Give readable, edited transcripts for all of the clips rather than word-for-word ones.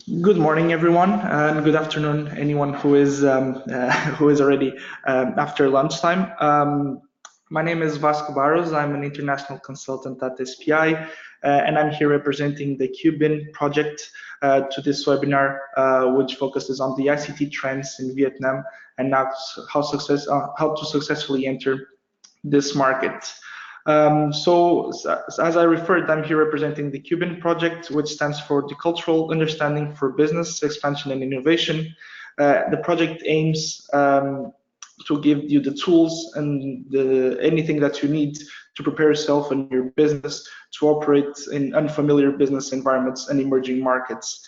Good morning, everyone, and good afternoon, anyone who is already after lunchtime. My name is Vasco Barros. I'm an international consultant at SPI, and I'm here representing the Cubin project to this webinar, which focuses on the ICT trends in Vietnam and how to successfully enter this market. So as I referred, I'm here representing the Cubin project, which stands for the Cultural Understanding for Business Expansion and Innovation. The project aims to give you the tools and anything that you need to prepare yourself and your business to operate in unfamiliar business environments and emerging markets.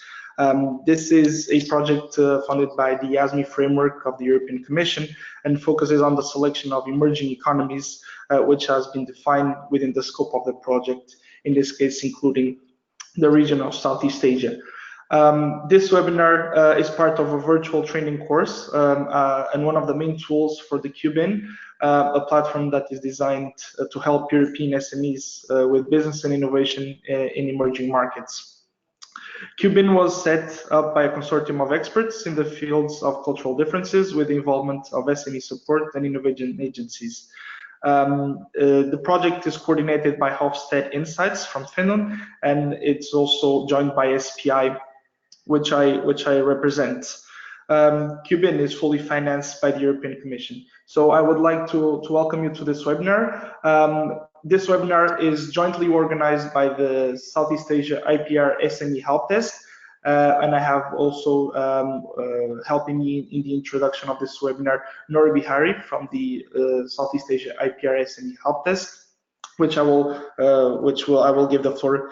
This is a project funded by the ASME framework of the European Commission and focuses on the selection of emerging economies, which has been defined within the scope of the project, in this case including the region of Southeast Asia. This webinar is part of a virtual training course and one of the main tools for the Cubin, a platform that is designed to help European SMEs with business and innovation in emerging markets. Cubin was set up by a consortium of experts in the fields of cultural differences with the involvement of SME support and innovation agencies. The project is coordinated by Hofstede Insights from Finland, and it's also joined by SPI, which I represent. Cubin is fully financed by the European Commission. So I would like to welcome you to this webinar. This webinar is jointly organized by the Southeast Asia IPR SME Help Desk, and I have also helping me in the introduction of this webinar, Nora Bihari from the Southeast Asia IPR SME Help Desk, which I will give the floor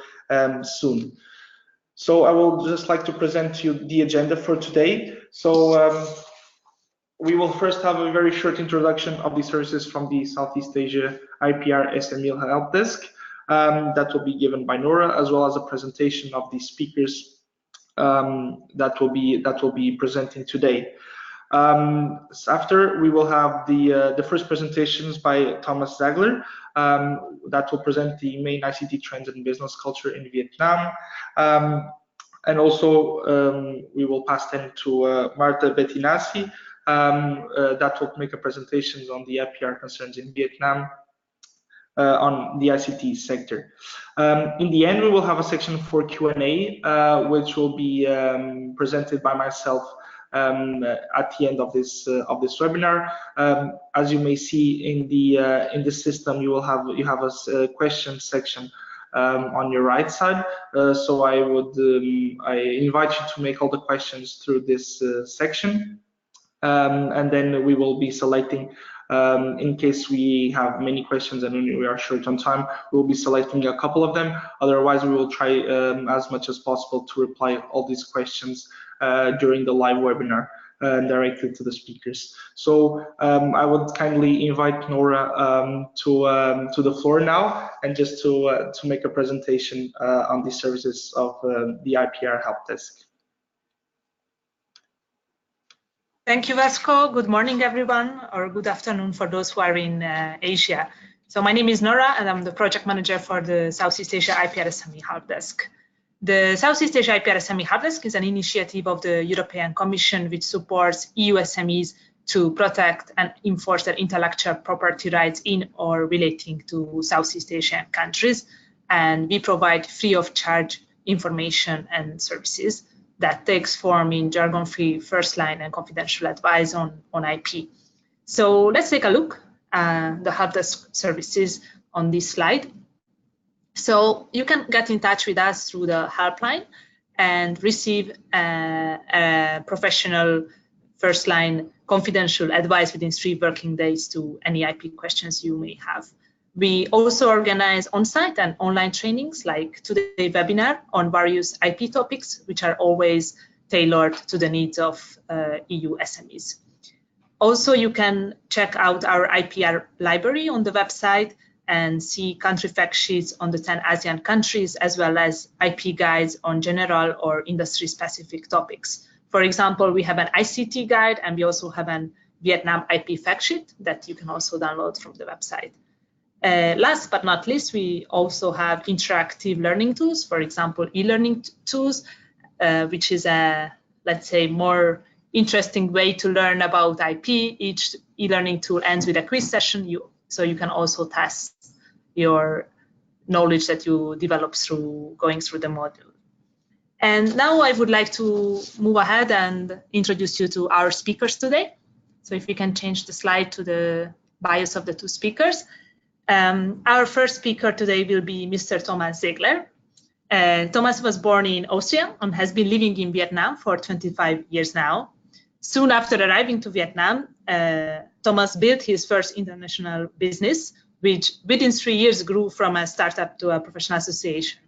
soon. So I will just like to present to you the agenda for today. So we will first have a very short introduction of the services from the Southeast Asia IPR SME Help Desk that will be given by Nora, as well as a presentation of the speakers that will be presenting today. After, we will have the first presentations by Thomas Zagler that will present the main ICT trends and business culture in Vietnam. And also we will pass then to Marta Bettinassi that will make a presentation on the IPR concerns in Vietnam on the ICT sector. In the end, we will have a section for Q&A, which will be presented by myself at the end of this webinar. As you may see in the system, you have a question section on your right side. So I invite you to make all the questions through this section. And then we will be selecting, in case we have many questions and we are short on time, we'll be selecting a couple of them. Otherwise, we will try as much as possible to reply all these questions during the live webinar directly to the speakers. So I would kindly invite Nora to the floor now, and just to make a presentation on the services of the IPR Help Desk. Thank you, Vasco. Good morning, everyone, or good afternoon for those who are in Asia. So my name is Nora, and I'm the project manager for the Southeast Asia IPR SME Help Desk. The Southeast Asia IPR SME Help Desk is an initiative of the European Commission which supports EU SMEs to protect and enforce their intellectual property rights in or relating to Southeast Asian countries. And we provide free of charge information and services that takes form in jargon-free first line and confidential advice on IP. So let's take a look at the help desk services on this slide. So you can get in touch with us through the helpline and receive a professional first line confidential advice within 3 working days to any IP questions you may have. We also organize on-site and online trainings like today's webinar on various IP topics, which are always tailored to the needs of EU SMEs. Also, you can check out our IPR library on the website and see country fact sheets on the 10 ASEAN countries, as well as IP guides on general or industry-specific topics. For example, we have an ICT guide, and we also have an Vietnam IP fact sheet that you can also download from the website. Last but not least, we also have interactive learning tools, for example, e-learning tools which is a, let's say, more interesting way to learn about IP. Each e-learning tool ends with a quiz session, so you can also test your knowledge that you develop through going through the module. And now I would like to move ahead and introduce you to our speakers today. So if we can change the slide to the bios of the two speakers. Our first speaker today will be Mr. Thomas Ziegler. Thomas was born in Austria and has been living in Vietnam for 25 years now. Soon after arriving to Vietnam, Thomas built his first international business, which within 3 years grew from a startup to a professional association.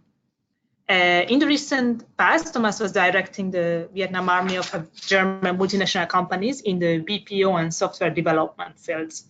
In the recent past, Thomas was directing the Vietnam Army of German multinational companies in the BPO and software development fields.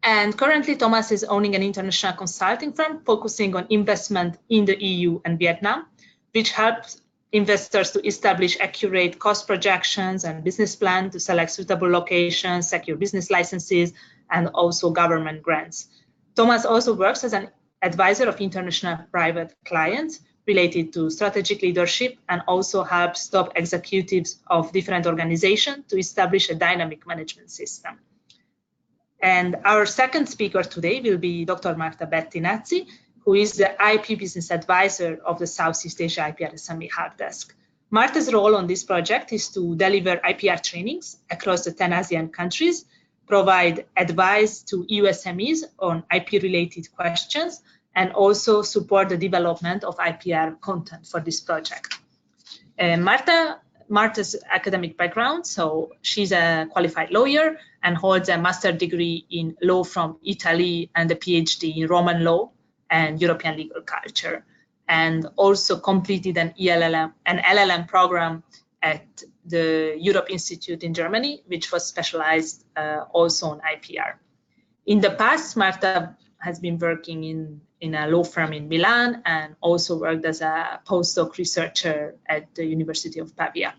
And currently, Thomas is owning an international consulting firm focusing on investment in the EU and Vietnam, which helps investors to establish accurate cost projections and business plan to select suitable locations, secure business licenses, and also government grants. Thomas also works as an advisor of international private clients related to strategic leadership and also helps top executives of different organizations to establish a dynamic management system. And our second speaker today will be Dr. Marta Bettinazzi, who is the IP business advisor of the Southeast Asia IPR SME Help Desk. Marta's role on this project is to deliver IPR trainings across the 10 ASEAN countries, provide advice to EU SMEs on IP-related questions, and also support the development of IPR content for this project. Marta's academic background, so she's a qualified lawyer and holds a master's degree in law from Italy and a PhD in Roman law and European legal culture, and also completed an LLM program at the Europe Institute in Germany, which was specialized also on IPR. In the past, Marta has been working in a law firm in Milan and also worked as a postdoc researcher at the University of Pavia.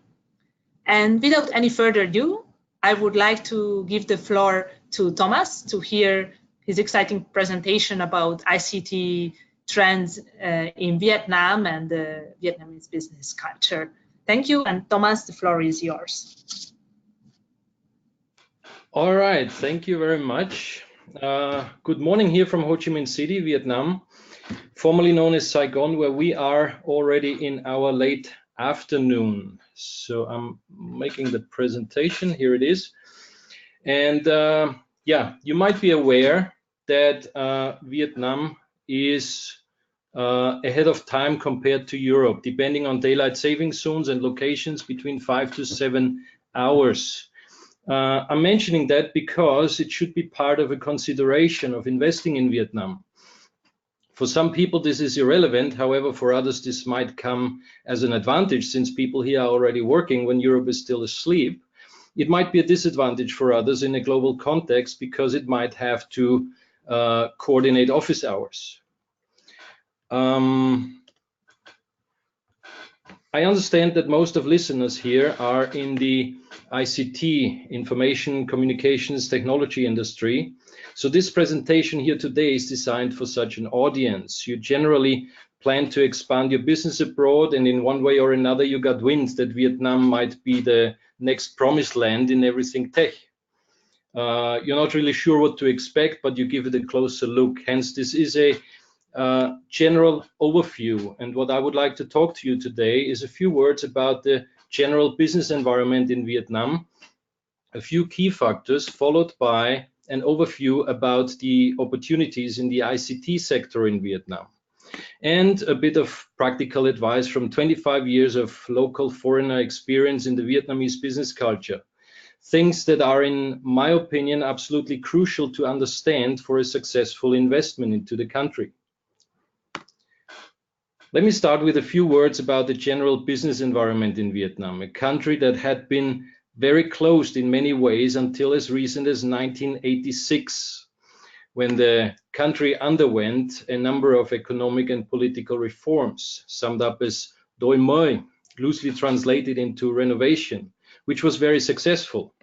And without any further ado, I would like to give the floor to Thomas to hear his exciting presentation about ICT trends in Vietnam and the Vietnamese business culture. Thank you, and Thomas, the floor is yours. All right, thank you very much. Good morning here from Ho Chi Minh City, Vietnam, formerly known as Saigon, where we are already in our late afternoon. So I'm making the presentation, here it is. And yeah, you might be aware that Vietnam is ahead of time compared to Europe, depending on daylight saving zones and locations between 5 to 7 hours. I'm mentioning that because it should be part of a consideration of investing in Vietnam. For some people, this is irrelevant. However, for others, this might come as an advantage since people here are already working when Europe is still asleep. It might be a disadvantage for others in a global context because it might have to coordinate office hours. I understand that most of listeners here are in the ICT, information communications technology industry. So this presentation here today is designed for such an audience. You generally plan to expand your business abroad, and in one way or another you got wind that Vietnam might be the next promised land in everything tech. You're not really sure what to expect, but you give it a closer look. Hence, this is a general overview. And what I would like to talk to you today is a few words about the general business environment in Vietnam, a few key factors, followed by an overview about the opportunities in the ICT sector in Vietnam, and a bit of practical advice from 25 years of local foreigner experience in the Vietnamese business culture. Things that are, in my opinion, absolutely crucial to understand for a successful investment into the country. Let me start with a few words about the general business environment in Vietnam, a country that had been very closed in many ways until as recent as 1986, when the country underwent a number of economic and political reforms, summed up as Đổi mới, loosely translated into renovation, which was very successful.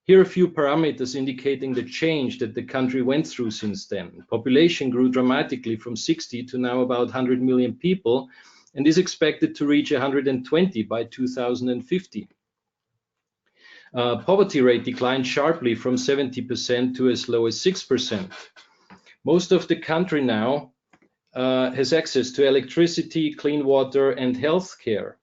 Here are a few parameters indicating the change that the country went through since then. Population grew dramatically from 60 to now about 100 million people, and is expected to reach 120 by 2050. Poverty rate declined sharply from 70% to as low as 6%. Most of the country now has access to electricity, clean water, and health care.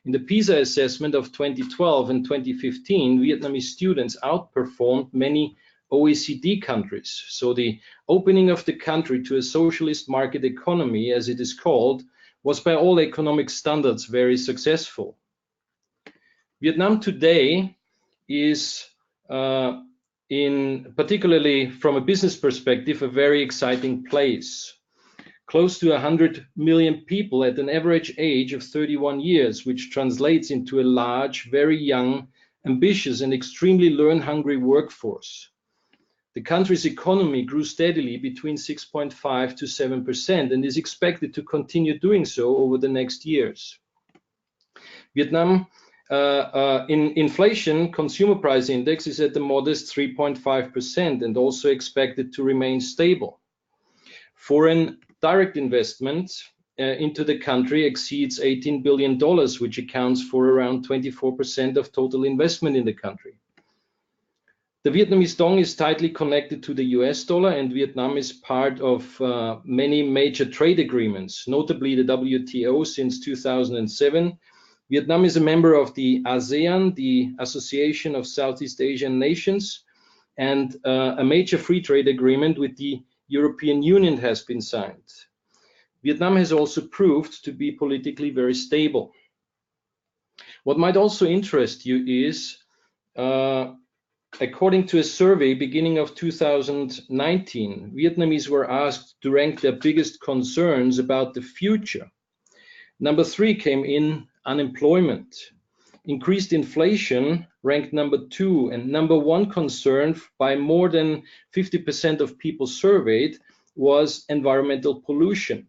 In the PISA assessment of 2012 and 2015, Vietnamese students outperformed many OECD countries. So the opening of the country to a socialist market economy, as it is called, was by all economic standards very successful. Vietnam today is, particularly from a business perspective, a very exciting place. Close to 100 million people at an average age of 31 years, which translates into a large, very young, ambitious, and extremely learn-hungry workforce. The country's economy grew steadily between 6.5 to 7% and is expected to continue doing so over the next years. Vietnam, in inflation, consumer price index is at a modest 3.5% and also expected to remain stable. Foreign direct investment into the country exceeds $18 billion, which accounts for around 24% of total investment in the country. The Vietnamese dong is tightly connected to the US dollar, and Vietnam is part of many major trade agreements, notably the WTO since 2007. Vietnam is a member of the ASEAN, the Association of Southeast Asian Nations, and a major free trade agreement with the European Union has been signed. Vietnam has also proved to be politically very stable. What might also interest you is, according to a survey beginning of 2019, Vietnamese were asked to rank their biggest concerns about the future. Number 3 came in unemployment. Increased inflation ranked number 2, and number 1 concern by more than 50% of people surveyed was environmental pollution.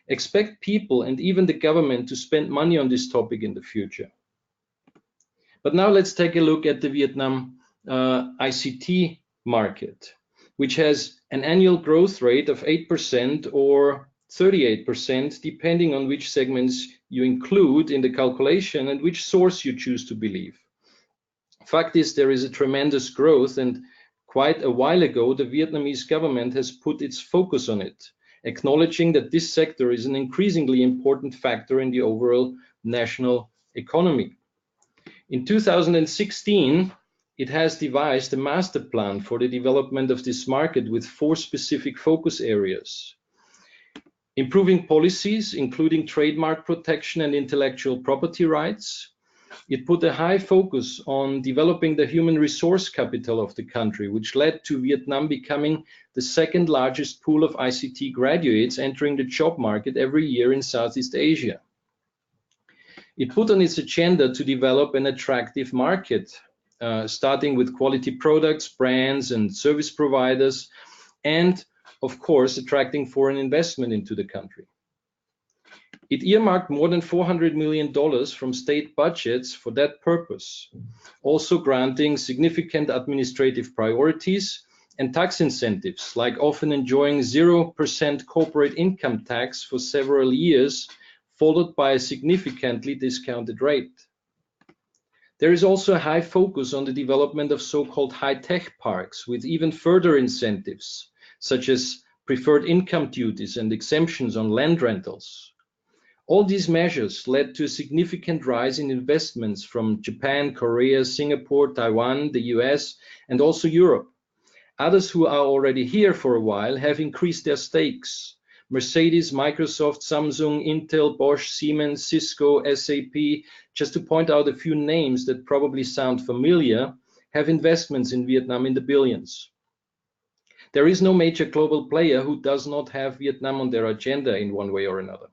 Expect people and even the government to spend money on this topic in the future. But now let's take a look at the Vietnam ICT market, which has an annual growth rate of 8% or 38%, depending on which segments you include in the calculation and which source you choose to believe. Fact is, there is a tremendous growth, and quite a while ago, the Vietnamese government has put its focus on it, acknowledging that this sector is an increasingly important factor in the overall national economy. In 2016, it has devised a master plan for the development of this market with 4 specific focus areas. Improving policies, including trademark protection and intellectual property rights. It put a high focus on developing the human resource capital of the country, which led to Vietnam becoming the 2nd largest pool of ICT graduates entering the job market every year in Southeast Asia. It put on its agenda to develop an attractive market, starting with quality products, brands, and service providers, and of course, attracting foreign investment into the country. It earmarked more than $400 million from state budgets for that purpose, also granting significant administrative priorities and tax incentives, like often enjoying 0% corporate income tax for several years, followed by a significantly discounted rate. There is also a high focus on the development of so-called high-tech parks with even further incentives, such as preferred income duties and exemptions on land rentals. All these measures led to a significant rise in investments from Japan, Korea, Singapore, Taiwan, the US, and also Europe. Others who are already here for a while have increased their stakes. Mercedes, Microsoft, Samsung, Intel, Bosch, Siemens, Cisco, SAP, just to point out a few names that probably sound familiar, have investments in Vietnam in the billions. There is no major global player who does not have Vietnam on their agenda in one way or another.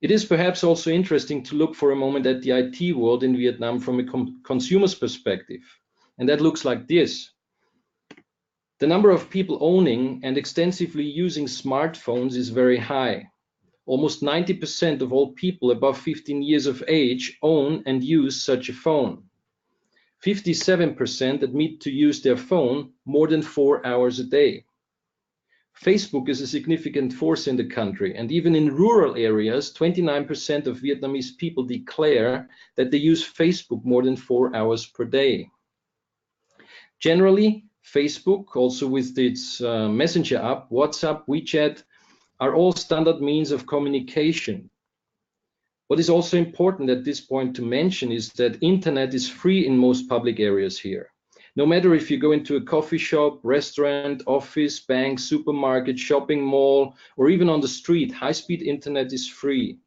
It is perhaps also interesting to look for a moment at the IT world in Vietnam from a consumer's perspective, and that looks like this. The number of people owning and extensively using smartphones is very high. Almost 90% of all people above 15 years of age own and use such a phone. 57% admit to use their phone more than 4 hours a day. Facebook is a significant force in the country, and even in rural areas, 29% of Vietnamese people declare that they use Facebook more than 4 hours per day. Generally, Facebook, also with its messenger app, WhatsApp, WeChat, are all standard means of communication. What is also important at this point to mention is that internet is free in most public areas here. No matter if you go into a coffee shop, restaurant, office, bank, supermarket, shopping mall, or even on the street, high-speed internet is free.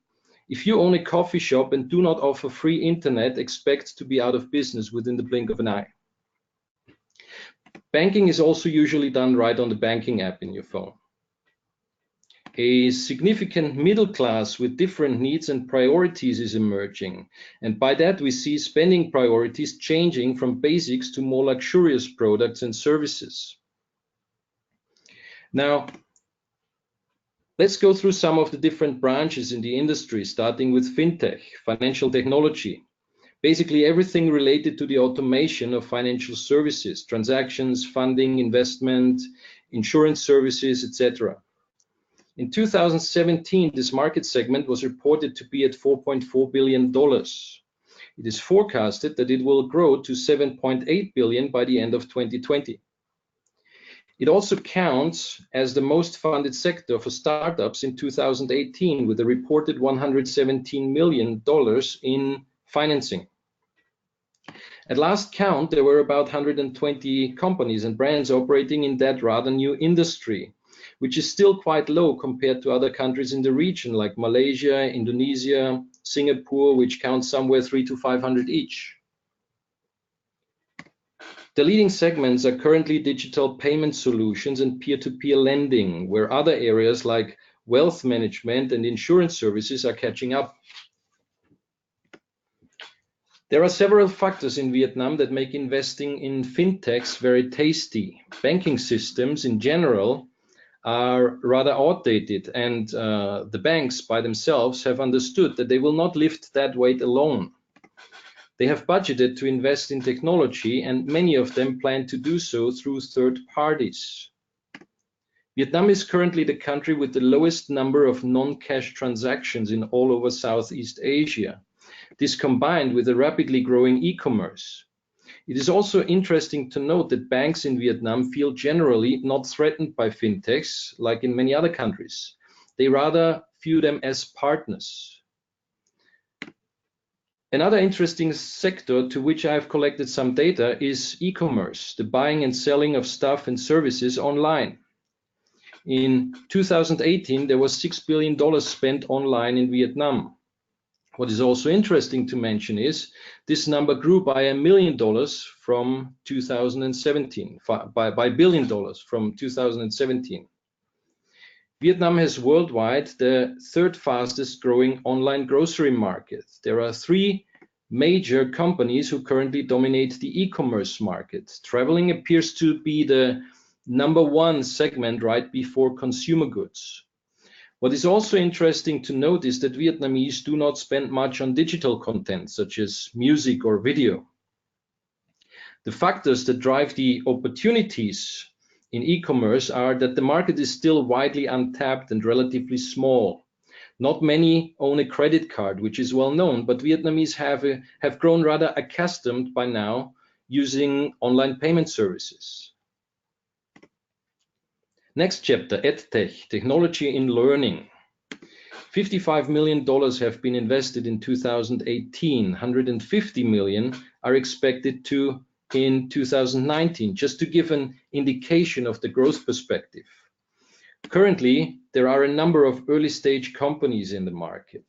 If you own a coffee shop and do not offer free internet, expect to be out of business within the blink of an eye. Banking is also usually done right on the banking app in your phone. A significant middle class with different needs and priorities is emerging, and by that we see spending priorities changing from basics to more luxurious products and services. Now, let's go through some of the different branches in the industry, starting with fintech, financial technology. Basically everything related to the automation of financial services, transactions, funding, investment, insurance services, etc. In 2017, this market segment was reported to be at $4.4 billion. It is forecasted that it will grow to $7.8 billion by the end of 2020. It also counts as the most funded sector for startups in 2018, with a reported $117 million in financing. At last count, there were about 120 companies and brands operating in that rather new industry, which is still quite low compared to other countries in the region like Malaysia, Indonesia, Singapore, which count somewhere 300 to 500 each. The leading segments are currently digital payment solutions and peer-to-peer lending, where other areas like wealth management and insurance services are catching up. There are several factors in Vietnam that make investing in fintechs very tasty. Banking systems in general are rather outdated, and the banks by themselves have understood that they will not lift that weight alone. They have budgeted to invest in technology, and many of them plan to do so through third parties. Vietnam is currently the country with the lowest number of non-cash transactions in all over Southeast Asia. This combined with a rapidly growing e-commerce. It is also interesting to note that banks in Vietnam feel generally not threatened by fintechs like in many other countries. They rather view them as partners. Another interesting sector to which I have collected some data is e-commerce, the buying and selling of stuff and services online. In 2018, there was $6 billion spent online in Vietnam. What is also interesting to mention is this number grew by $1 million from 2017, by $1 billion from 2017. Vietnam has worldwide the third fastest growing online grocery market. There are 3 major companies who currently dominate the e-commerce market. Traveling appears to be the #1 segment right before consumer goods. What is also interesting to note is that Vietnamese do not spend much on digital content, such as music or video. The factors that drive the opportunities in e-commerce are that the market is still widely untapped and relatively small. Not many own a credit card, which is well known, but Vietnamese have grown rather accustomed by now using online payment services. Next chapter, EdTech, technology in learning. $55 million have been invested in 2018, $150 million are expected to in 2019, just to give an indication of the growth perspective. Currently, there are a number of early stage companies in the market.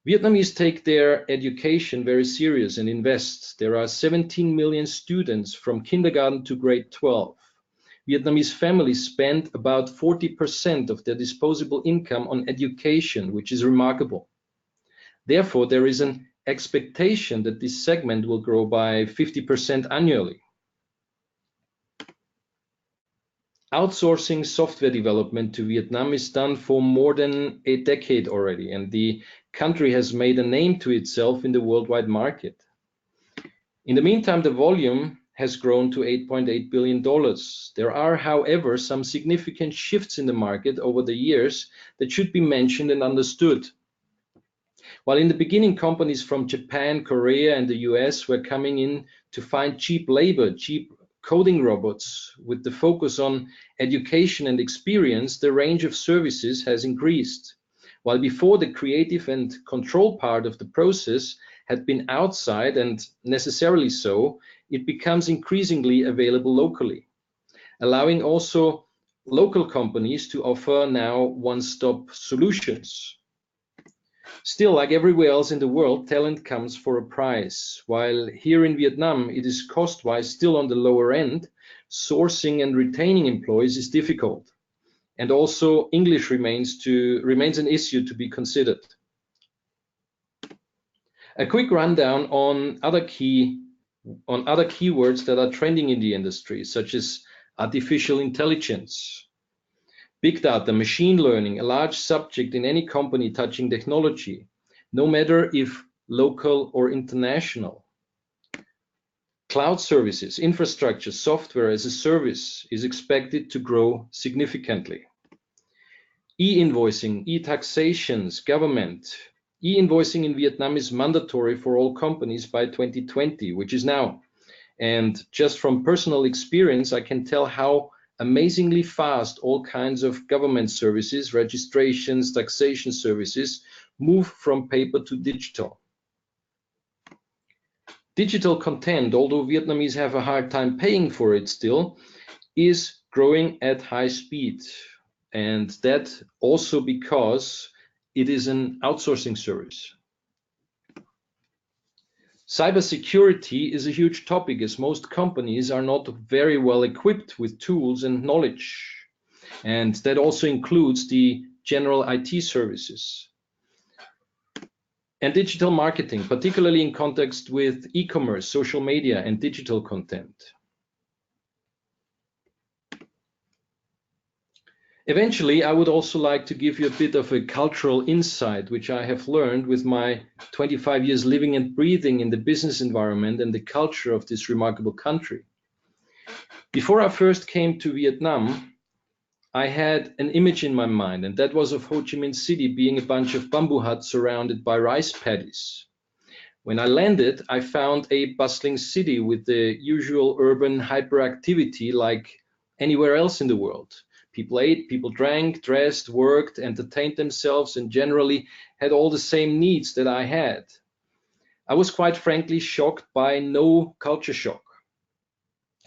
Vietnamese take their education very serious and invest. There are 17 million students from kindergarten to grade 12. Vietnamese families spend about 40% of their disposable income on education, which is remarkable. Therefore, there is an expectation that this segment will grow by 50% annually. Outsourcing software development to Vietnam is done for more than a decade already, and the country has made a name to itself in the worldwide market. In the meantime, the volume has grown to $8.8 billion. There are, however, some significant shifts in the market over the years that should be mentioned and understood. While in the beginning, companies from Japan, Korea, and the US were coming in to find cheap labor, cheap coding robots, with the focus on education and experience, the range of services has increased. While before, the creative and control part of the process had been outside, and necessarily so, it becomes increasingly available locally, allowing also local companies to offer now one-stop solutions. Still, like everywhere else in the world, talent comes for a price. While here in Vietnam, it is cost-wise still on the lower end, sourcing and retaining employees is difficult. And also English remains an issue to be considered. A quick rundown on other keywords that are trending in the industry, such as artificial intelligence, big data, machine learning, a large subject in any company touching technology, no matter if local or international. Cloud services, infrastructure, software as a service is expected to grow significantly. E-invoicing, e-taxations, government. E-invoicing in Vietnam is mandatory for all companies by 2020, which is now. And just from personal experience, I can tell how amazingly fast all kinds of government services, registrations, taxation services move from paper to digital. Digital content, although Vietnamese have a hard time paying for it still, is growing at high speed. And that also because it is an outsourcing service. Cybersecurity is a huge topic, as most companies are not very well equipped with tools and knowledge. And that also includes the general IT services. And digital marketing, particularly in context with e-commerce, social media, and digital content. Eventually, I would also like to give you a bit of a cultural insight, which I have learned with my 25 years living and breathing in the business environment and the culture of this remarkable country. Before I first came to Vietnam, I had an image in my mind, and that was of Ho Chi Minh City being a bunch of bamboo huts surrounded by rice paddies. When I landed, I found a bustling city with the usual urban hyperactivity like anywhere else in the world. People ate, people drank, dressed, worked, entertained themselves, and generally had all the same needs that I had. I was quite frankly shocked by no culture shock.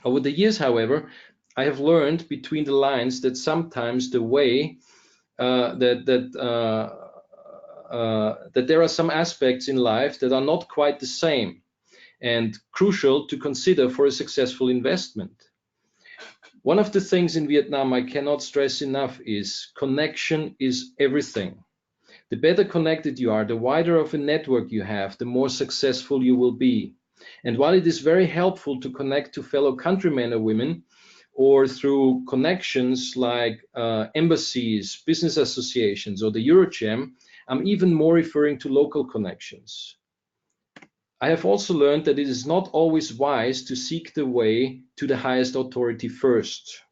Over the years, however, I have learned between the lines that sometimes the way that there are some aspects in life that are not quite the same and crucial to consider for a successful investment. One of the things in Vietnam I cannot stress enough is connection is everything. The better connected you are, the wider of a network you have, the more successful you will be. And while it is very helpful to connect to fellow countrymen or women, or through connections like embassies, business associations, or the Eurojam, I'm even more referring to local connections. I have also learned that it is not always wise to seek the way to the highest authority first.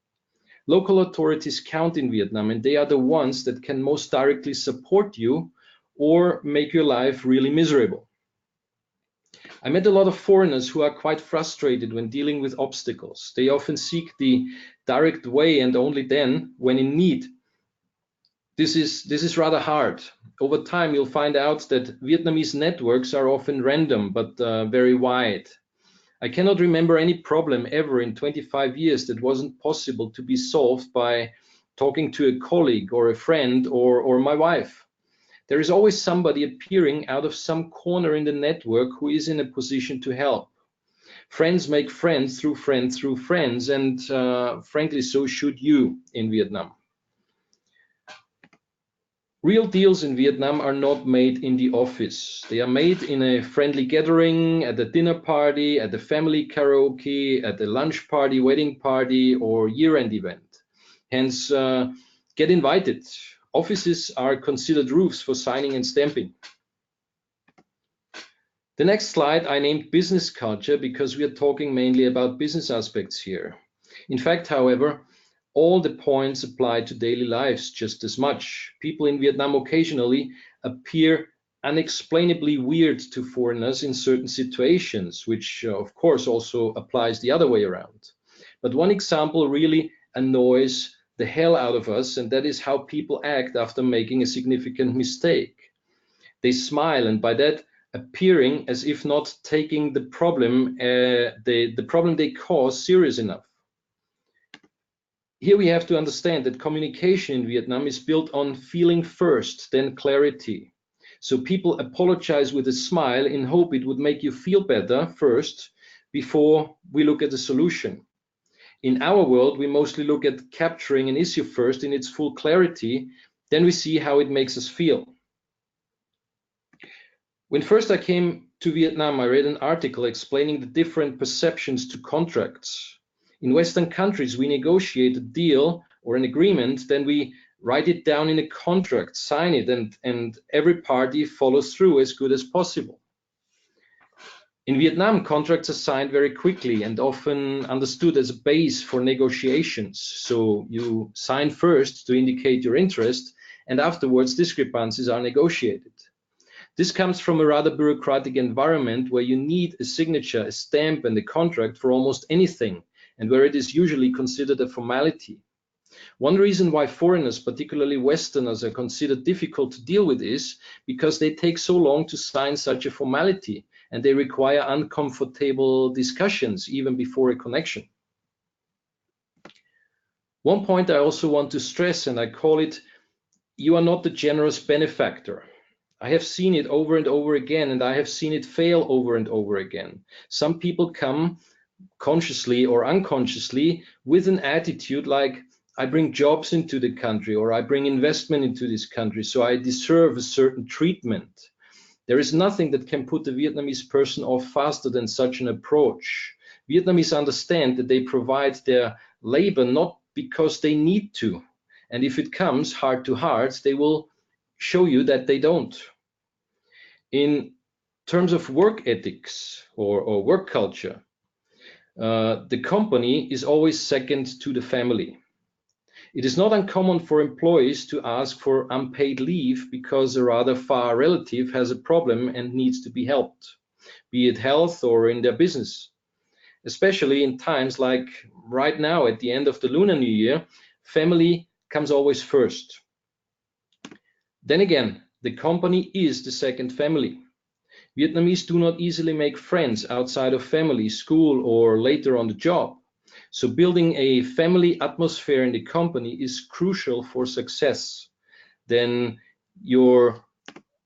Local authorities count in Vietnam, and they are the ones that can most directly support you or make your life really miserable. I met a lot of foreigners who are quite frustrated when dealing with obstacles. They often seek the direct way and only then when in need. This is rather hard. Over time, you'll find out that Vietnamese networks are often random, but very wide. I cannot remember any problem ever in 25 years that wasn't possible to be solved by talking to a colleague or a friend or my wife. There is always somebody appearing out of some corner in the network who is in a position to help. Friends make friends through friends, and frankly, so should you in Vietnam. Real deals in Vietnam are not made in the office. They are made in a friendly gathering, at a dinner party, at a family karaoke, at a lunch party, wedding party, or year-end event. Hence, get invited. Offices are considered roofs for signing and stamping. The next slide I named business culture because we are talking mainly about business aspects here. In fact, however, all the points apply to daily lives just as much. People in Vietnam occasionally appear unexplainably weird to foreigners in certain situations, which of course also applies the other way around. But one example really annoys the hell out of us, and that is how people act after making a significant mistake. They smile, and by that appearing as if not taking the problem they cause serious enough. Here we have to understand that communication in Vietnam is built on feeling first, then clarity. So people apologize with a smile in hope it would make you feel better first before we look at the solution. In our world, we mostly look at capturing an issue first in its full clarity, then we see how it makes us feel. When first I came to Vietnam, I read an article explaining the different perceptions to contracts. In Western countries, we negotiate a deal or an agreement, then we write it down in a contract, sign it, and every party follows through as good as possible. In Vietnam, contracts are signed very quickly and often understood as a base for negotiations. So you sign first to indicate your interest, and afterwards discrepancies are negotiated. This comes from a rather bureaucratic environment where you need a signature, a stamp, and a contract for almost anything, and where it is usually considered a formality. One reason why foreigners, particularly Westerners, are considered difficult to deal with is because they take so long to sign such a formality, and they require uncomfortable discussions even before a connection. One point I also want to stress, and I call it, you are not the generous benefactor. I have seen it over and over again, and I have seen it fail over and over again. Some people come consciously or unconsciously with an attitude like, I bring jobs into the country, or I bring investment into this country, so I deserve a certain treatment. There is nothing that can put the Vietnamese person off faster than such an approach. Vietnamese understand that they provide their labor not because they need to, and if it comes heart to heart, they will show you that they don't. In terms of work ethics or work culture, the company is always second to the family. It is not uncommon for employees to ask for unpaid leave because a rather far relative has a problem and needs to be helped, be it health or in their business. Especially in times like right now at the end of the Lunar New Year, family comes always first. Then again, the company is the second family. Vietnamese do not easily make friends outside of family, school, or later on the job. So building a family atmosphere in the company is crucial for success. Then your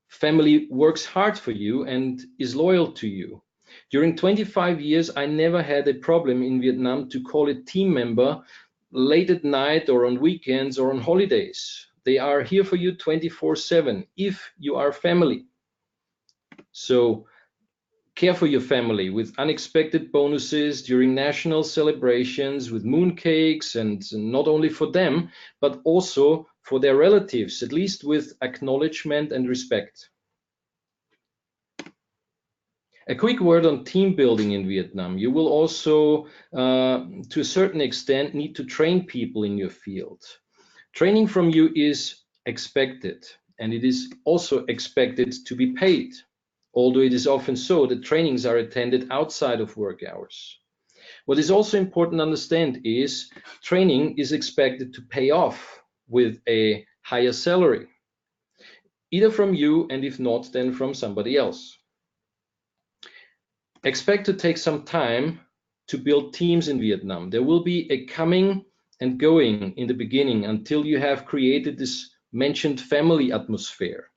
family works hard for you and is loyal to you. During 25 years, I never had a problem in Vietnam to call a team member late at night or on weekends or on holidays. They are here for you 24/7 if you are family. So care for your family with unexpected bonuses during national celebrations, with mooncakes, and not only for them, but also for their relatives, at least with acknowledgement and respect. A quick word on team building in Vietnam. You will also, to a certain extent, need to train people in your field. Training from you is expected, and it is also expected to be paid, although it is often so that trainings are attended outside of work hours. What is also important to understand is training is expected to pay off with a higher salary, either from you, and if not, then from somebody else. Expect to take some time to build teams in Vietnam. There will be a coming and going in the beginning until you have created this mentioned family atmosphere.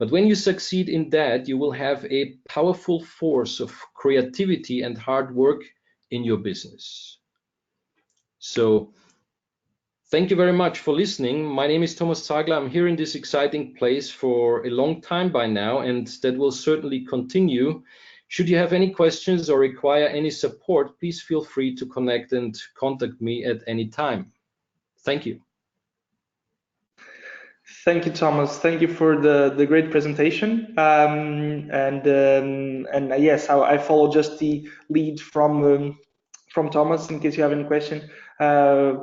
But when you succeed in that, you will have a powerful force of creativity and hard work in your business. So thank you very much for listening. My name is Thomas Zagler. I'm here in this exciting place for a long time by now, and that will certainly continue. Should you have any questions or require any support, please feel free to connect and contact me at any time. Thank you. Thank you, Thomas. Thank you for the great presentation. Yes, I follow just the lead from Thomas. In case you have any question,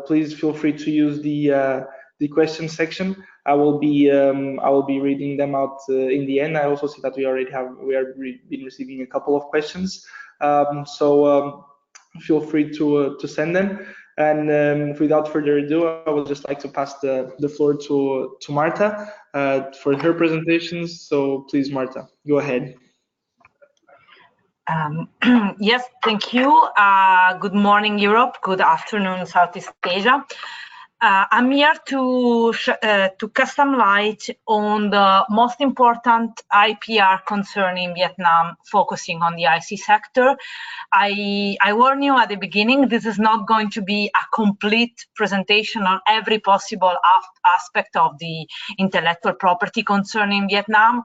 please feel free to use the question section. I will be reading them out in the end. I also see that we are been receiving a couple of questions. Feel free to send them. And without further ado, I would just like to pass the floor to Marta for her presentations. So please, Marta, go ahead. Yes, thank you. Good morning, Europe. Good afternoon, Southeast Asia. I'm here to cast some light on the most important IPR concern in Vietnam, focusing on the IC sector. I warn you at the beginning, this is not going to be a complete presentation on every possible aspect of the intellectual property concern in Vietnam,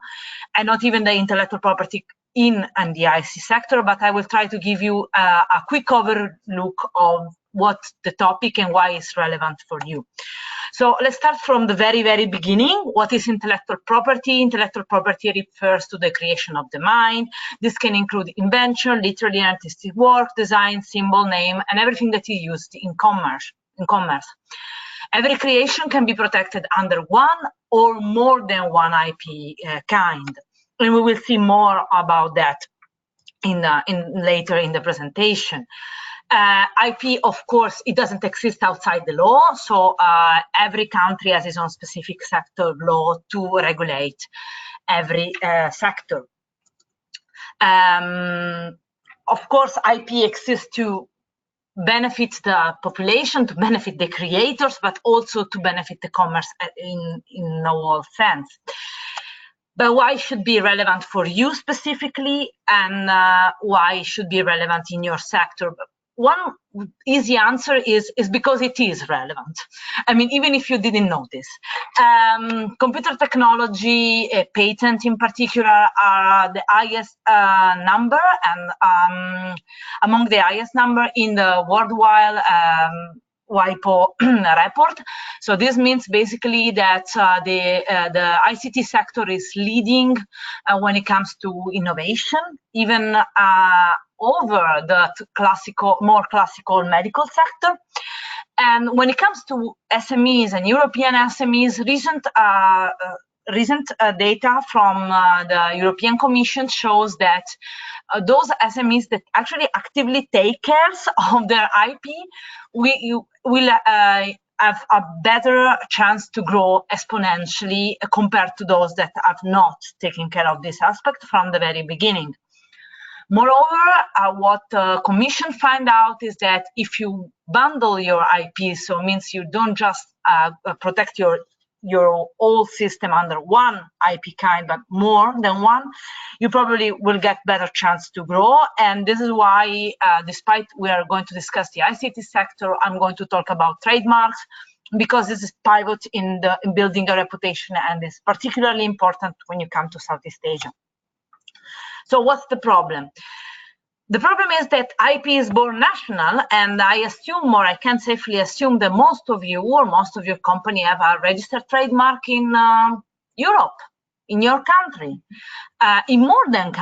and not even the intellectual property in and the IC sector, but I will try to give you a quick overlook of what the topic and why it's relevant for you. So let's start from the very, very beginning. What is intellectual property? Intellectual property refers to the creation of the mind. This can include invention, literary and artistic work, design, symbol, name, and everything that is used in commerce. Every creation can be protected under one or more than one IP kind. And we will see more about that later in the presentation. IP, of course, it doesn't exist outside the law, so every country has its own specific sector law to regulate every sector. Of course, IP exists to benefit the population, to benefit the creators, but also to benefit the commerce in all sense. But why should be relevant for you specifically, and why it should be relevant in your sector? One easy answer is because it is relevant. I mean, even if you didn't know this. Computer technology, patent in particular, are the highest number, and among the highest number in the worldwide WIPO report. So this means basically that the ICT sector is leading when it comes to innovation, even over the more classical medical sector. And when it comes to SMEs and European SMEs, recent data from the European Commission shows that those SMEs that actually actively take care of their IP will have a better chance to grow exponentially compared to those that have not taken care of this aspect from the very beginning. Moreover, what the Commission find out is that if you bundle your IP, so it means you don't just protect your whole system under one IP kind, but more than one, you probably will get better chance to grow. And this is why, despite we are going to discuss the ICT sector, I'm going to talk about trademarks, because this is pivot in building a reputation, and is particularly important when you come to Southeast Asia. So what's the problem? The problem is that IP is born national, and I assume, or I can safely assume, that most of you or most of your company have a registered trademark in Europe, in your country, in more than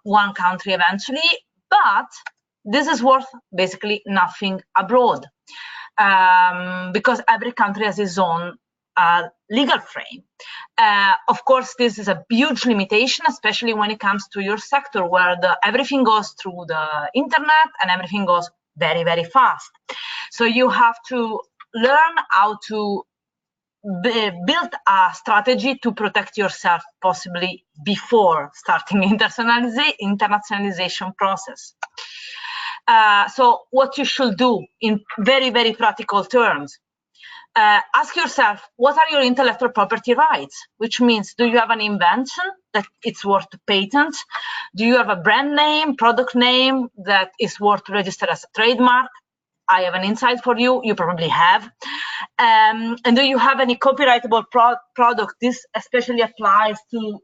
one country eventually, but this is worth basically nothing abroad, because every country has its own legal frame. Of course, this is a huge limitation, especially when it comes to your sector, where everything goes through the internet and everything goes very, very fast. So you have to learn how to build a strategy to protect yourself, possibly before starting internationalization process. So what you should do in very, very practical terms, ask yourself, what are your intellectual property rights? Which means, do you have an invention that it's worth to patent? Do you have a brand name, product name that is worth to register as a trademark? I have an insight for you, you probably have. And do you have any copyrightable product? This especially applies to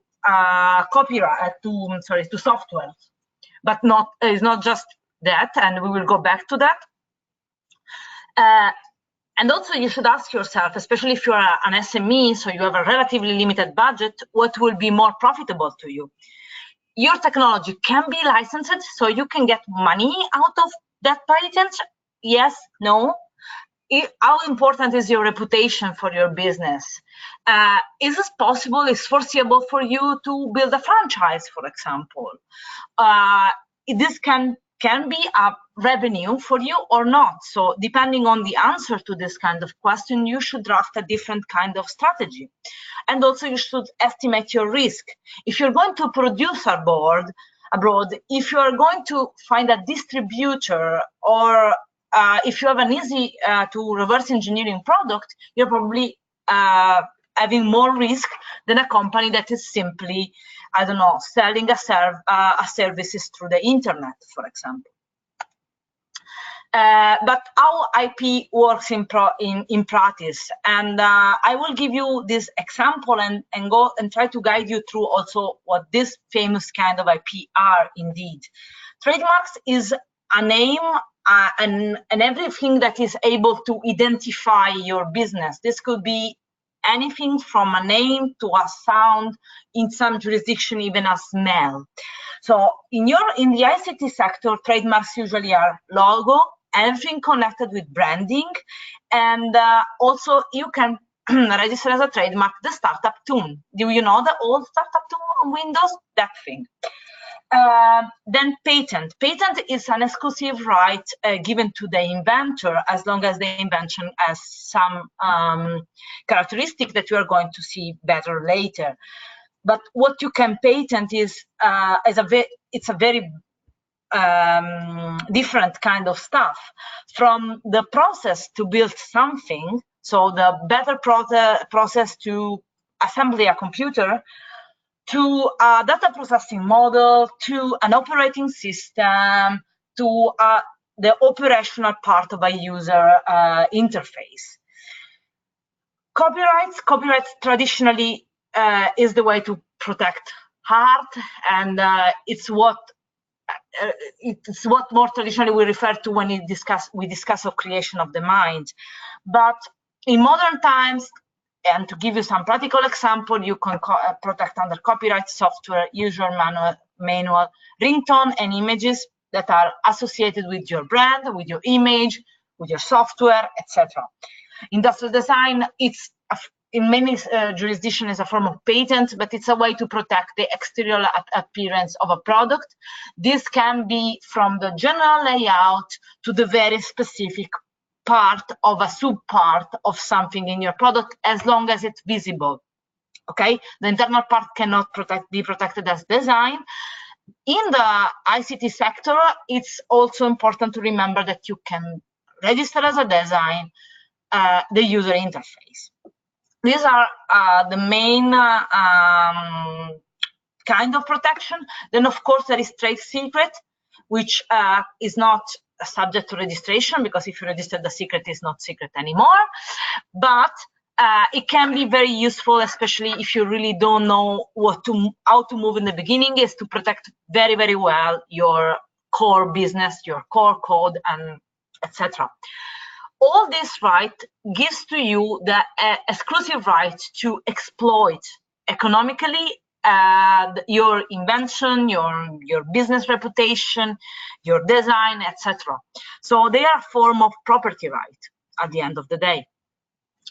to software, but it's not just that, and we will go back to that. And also you should ask yourself, especially if you're an SME, so you have a relatively limited budget, what will be more profitable to you? Your technology can be licensed, so you can get money out of that patent. Yes, no. How important is your reputation for your business? Is this possible? Is foreseeable for you to build a franchise, for example? This can be a revenue for you or not. So depending on the answer to this kind of question, you should draft a different kind of strategy. And also you should estimate your risk. If you're going to produce abroad, if you're going to find a distributor, or if you have an easy to reverse engineering product, you're probably having more risk than a company that is simply, I don't know, selling a services through the internet, for example. But how IP works in practice, and I will give you this example and go and try to guide you through also what this famous kind of IP are indeed. Trademarks is a name and everything that is able to identify your business. This could be anything from a name to a sound, in some jurisdiction even a smell. So in the ICT sector, trademarks usually are logo, everything connected with branding, and also you can register as a trademark the startup tune. Do you know the old startup tune on Windows? That thing. Then patent. Patent is an exclusive right given to the inventor, as long as the invention has some characteristic that you are going to see better later. But what you can patent is it's a very different kind of stuff, from the process to build something, so the better process to assembly a computer, to a data processing model, to an operating system, to the operational part of a user interface. Copyright traditionally is the way to protect art, and it's what more traditionally we refer to when we discuss of creation of the mind. But in modern times, and to give you some practical example, you can protect under copyright software, user manual, ringtone, and images that are associated with your brand, with your image, with your software, etc. Industrial design, it's in many jurisdictions is a form of patent, but it's a way to protect the exterior appearance of a product. This can be from the general layout to the very specific part of a sub-part of something in your product, as long as it's visible. Okay, the internal part cannot be protected as design. In the ICT sector, it's also important to remember that you can register as a design the user interface. These are the main kind of protection. Then, of course, there is trade secret, which is not subject to registration, because if you register the secret, it's not secret anymore. But it can be very useful, especially if you really don't know how to move in the beginning, is to protect very, very well your core business, your core code, and etc. All this right gives to you the exclusive right to exploit economically your invention, your business reputation, your design, etc. So they are a form of property right at the end of the day.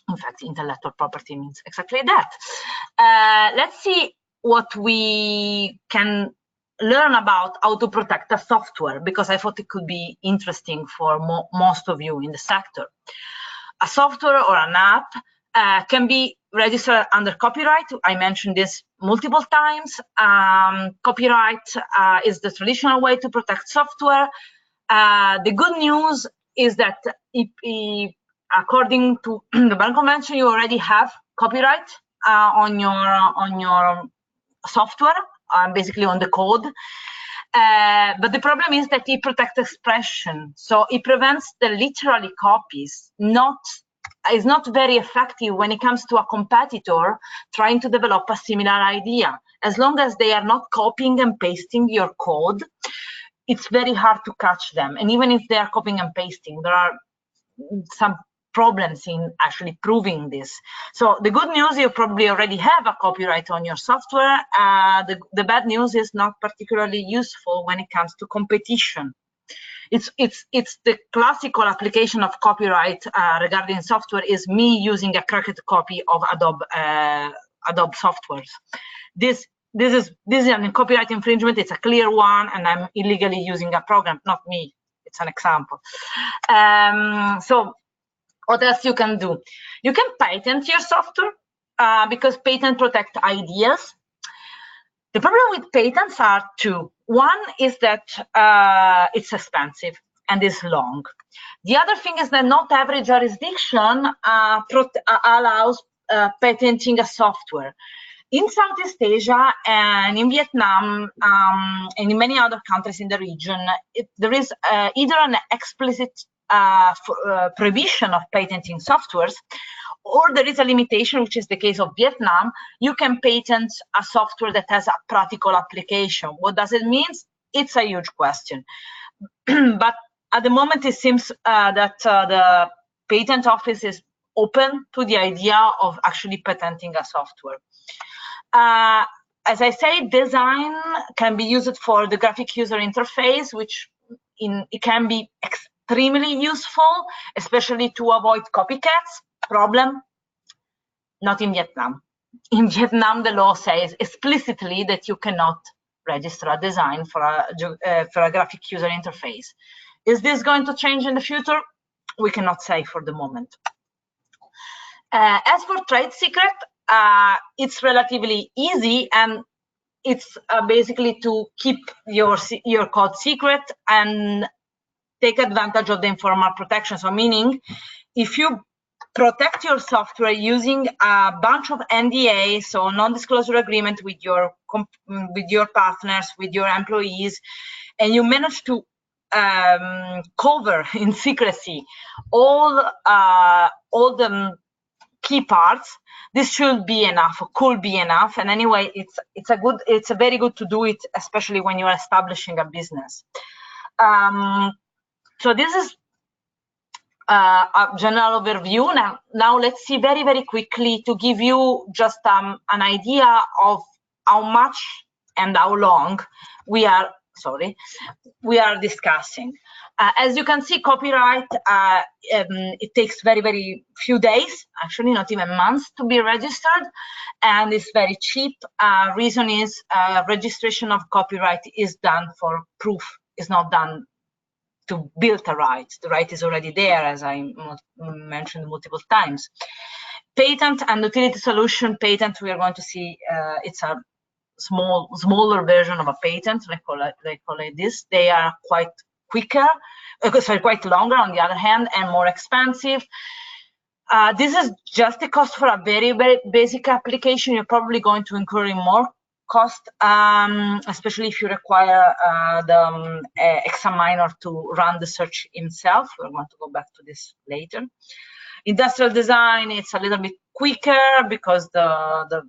In fact, intellectual property means exactly that. Let's see what we can learn about how to protect a software, because I thought it could be interesting for most of you in the sector. A software or an app can be registered under copyright. I mentioned this multiple times. Copyright is the traditional way to protect software. The good news is that according to the Berne Convention, you already have copyright on your software, basically on the code. But the problem is that it protects expression, so it prevents the literally copies. Is not very effective when it comes to a competitor trying to develop a similar idea. As long as they are not copying and pasting your code, it's very hard to catch them. And even if they are copying and pasting, there are some problems in actually proving this. So the good news, you probably already have a copyright on your software. The bad news is not particularly useful when it comes to competition. It's the classical application of copyright regarding software is me using a cracked copy of Adobe softwares. This is a copyright infringement. It's a clear one, and I'm illegally using a program, not me. It's an example. So what else you can do? You can patent your software because patents protect ideas. The problem with patents are two. One is that it's expensive and is long. The other thing is that not every jurisdiction allows patenting a software. In Southeast Asia and in Vietnam and in many other countries in the region, there is either an explicit prohibition of patenting softwares, or there is a limitation, which is the case of Vietnam. You can patent a software that has a practical application. What does it mean? It's a huge question. But at the moment, it seems that the patent office is open to the idea of actually patenting a software. As I say, design can be used for the graphic user interface, which it can be extremely useful, especially to avoid copycats. Problem, not in Vietnam. In Vietnam, the law says explicitly that you cannot register a design for a graphic user interface. Is this going to change in the future? We cannot say for the moment. As for trade secret, it's relatively easy, and it's basically to keep your code secret and take advantage of the informal protection. So meaning, if you protect your software using a bunch of NDAs, so non-disclosure agreement with your partners, with your employees, and you manage to cover in secrecy all the key parts, this should be enough, or could be enough. And anyway, it's very good to do it, especially when you're establishing a business. So this is a general overview. Now let's see very, very quickly to give you just an idea of how much and how long we are discussing. As you can see, copyright, it takes very, very few days, actually not even months, to be registered, and it's very cheap. Reason is registration of copyright is done for proof, is not done to build a right. The right is already there, as I mentioned multiple times. Patent and utility solution. Patent, we are going to see, it's a smaller version of a patent, they call it this. They are quite quicker, quite longer on the other hand, and more expensive. This is just the cost for a very, very basic application. You're probably going to incur in more cost, especially if you require the examiner to run the search himself. We're going to go back to this later. Industrial design, it's a little bit quicker because the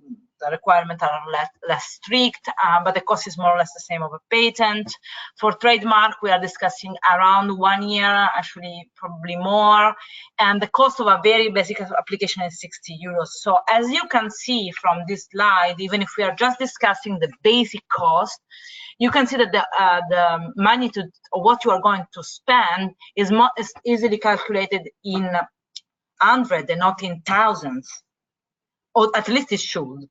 requirements are less strict, but the cost is more or less the same of a patent. For trademark, we are discussing around 1 year, actually probably more, and the cost of a very basic application is 60 euros. So as you can see from this slide, even if we are just discussing the basic cost, you can see that the magnitude of what you are going to spend is easily calculated in hundreds and not in thousands, or at least it should.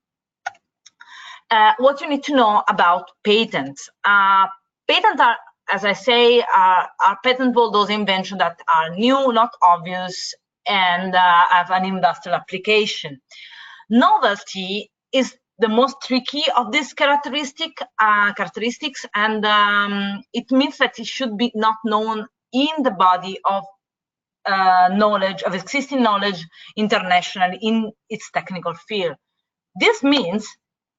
What you need to know about patents. Patents are, as I say, are patentable those inventions that are new, not obvious, and have an industrial application. Novelty is the most tricky of these characteristics, and it means that it should be not known in the body of knowledge, of existing knowledge internationally in its technical field. This means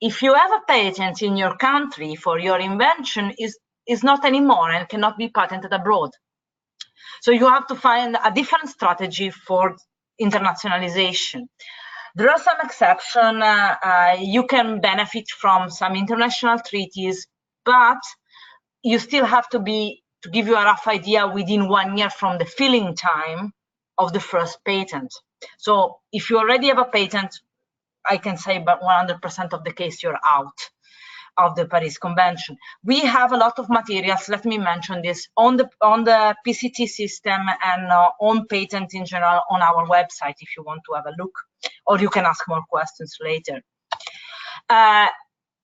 if you have a patent in your country for your invention, is not anymore and cannot be patented abroad. So you have to find a different strategy for internationalization. There are some exceptions. You can benefit from some international treaties, but you still have to give you a rough idea within 1 year from the filing time, of the first patent. So if you already have a patent, I can say about 100% of the case you're out of the Paris Convention. We have a lot of materials, let me mention this, on the PCT system and on patent in general on our website if you want to have a look, or you can ask more questions later.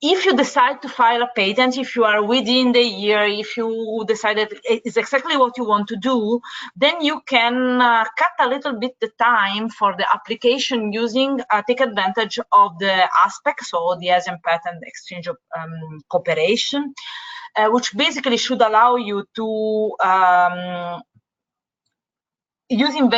If you decide to file a patent, if you are within the year, if you decide that it's exactly what you want to do, then you can cut a little bit the time for the application using, take advantage of the ASPEC, so the ASEAN Patent Exchange of Cooperation, which basically should allow you to use in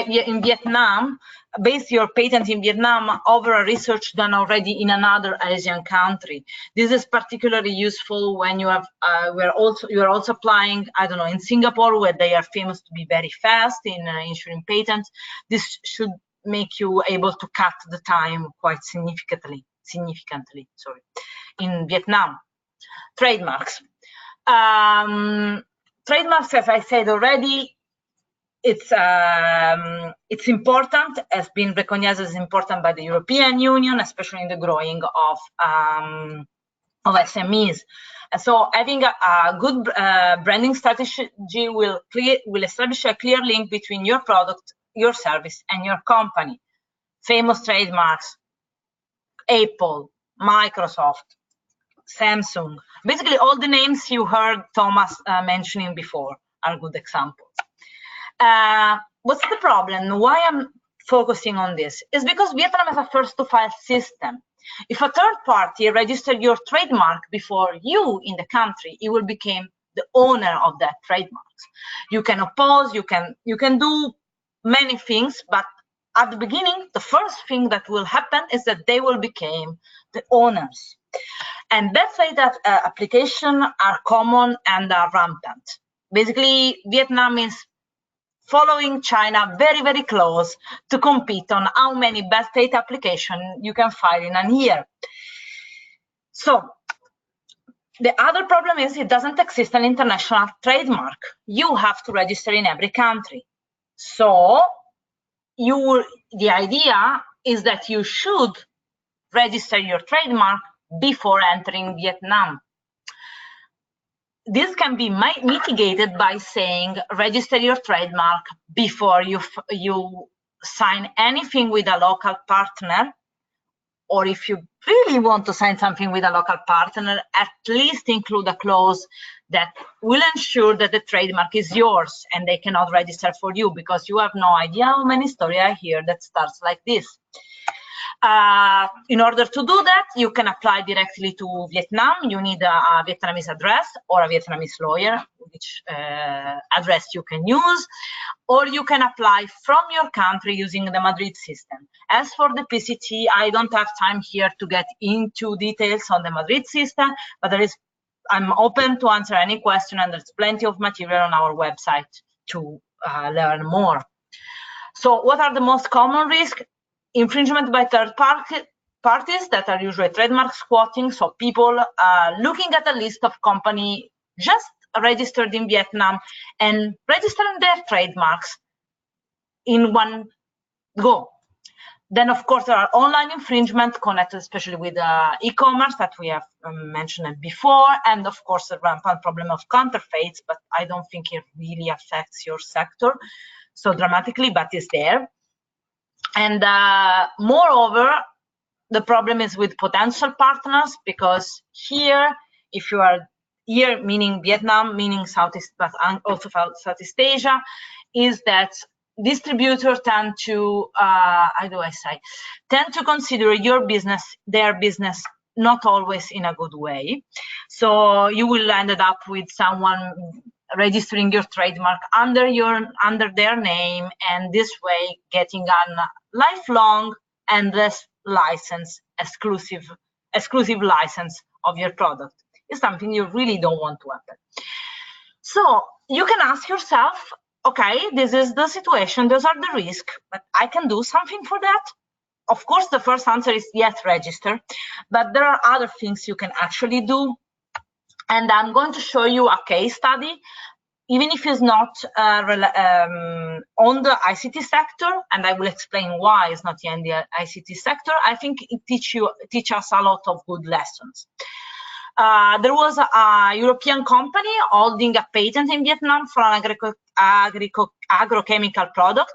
Vietnam, base your patent in Vietnam over a research done already in another Asian country. This is particularly useful when you have you are also applying, I don't know, in Singapore, where they are famous to be very fast in issuing patents. This should make you able to cut the time quite significantly. Sorry. In Vietnam, trademarks. Trademarks, as I said already, it's important, has been recognized as important by the European Union, especially in the growing of SMEs. And so having a good branding strategy will establish a clear link between your product, your service, and your company. Famous trademarks: Apple, Microsoft, Samsung. Basically, all the names you heard Thomas mentioning before are good examples. What's the problem? Why I'm focusing on this is because Vietnam is a first to file system. If a third party registered your trademark before you in the country, it will become the owner of that trademark. You can oppose, you can do many things, but at the beginning, the first thing that will happen is that they will become the owners. And that's why that applications are common and are rampant. Basically, Vietnam is following China very, very close to compete on how many best state applications you can file in a year. So the other problem is it doesn't exist an international trademark. You have to register in every country. So the idea is that you should register your trademark before entering Vietnam. This can be mitigated by saying register your trademark before you sign anything with a local partner, or if you really want to sign something with a local partner, at least include a clause that will ensure that the trademark is yours and they cannot register for you, because you have no idea how many stories I hear that starts like this. In order to do that, you can apply directly to Vietnam. You need a Vietnamese address or a Vietnamese lawyer, which address you can use, or you can apply from your country using the Madrid system. As for the PCT, I don't have time here to get into details on the Madrid system, but I'm open to answer any question, and there's plenty of material on our website to learn more. So what are the most common risks? Infringement by third parties that are usually trademark squatting, so people looking at a list of companies just registered in Vietnam and registering their trademarks in one go. Then, of course, there are online infringement connected especially with e-commerce that we have mentioned before, and of course the rampant problem of counterfeits, but I don't think it really affects your sector so dramatically, but it's there. And moreover, the problem is with potential partners, because here, if you are here, meaning Vietnam, meaning Southeast, but also Southeast Asia, is that distributors tend to, tend to consider your business, their business, not always in a good way. So you will end up with someone registering your trademark under their name, and this way getting a lifelong endless license, exclusive license of your product. Is something you really don't want to happen. So you can ask yourself, okay, this is the situation, those are the risks, but I can do something for that? Of course, the first answer is yes, register, but there are other things you can actually do. And I'm going to show you a case study even if it's not on the ICT sector, and I will explain why it's not in the ICT sector, I think it teach us a lot of good lessons. There was a European company holding a patent in Vietnam for an agrochemical product,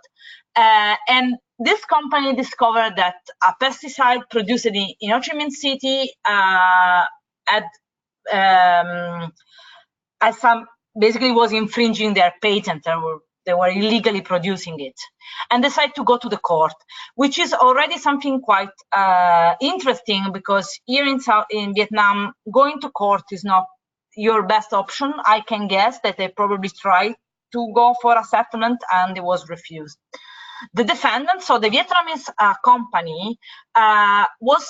and this company discovered that a pesticide produced in Ho Chi Minh City basically was infringing their patent. They were illegally producing it, and decided to go to the court, which is already something quite interesting, because here in Vietnam, going to court is not your best option. I can guess that they probably tried to go for a settlement and it was refused. The defendant, so the Vietnamese company, was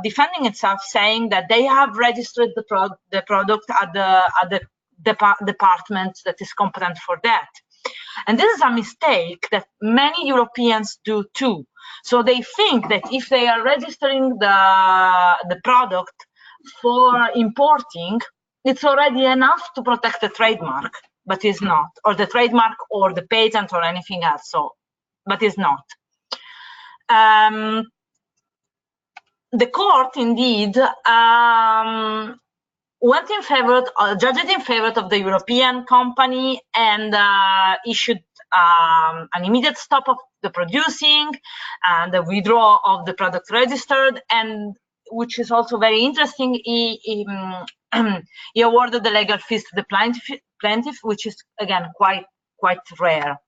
defending itself, saying that they have registered the product at the department that is competent for that. And this is a mistake that many Europeans do too. So they think that if they are registering the product for importing, it's already enough to protect the trademark, but it's not, or the trademark or the patent or anything else. So, but it's not. The court indeed went in favor, judged in favor of the European company, and issued an immediate stop of the producing and the withdrawal of the product registered, and which is also very interesting, he awarded the legal fees to the plaintiff, which is again quite rare.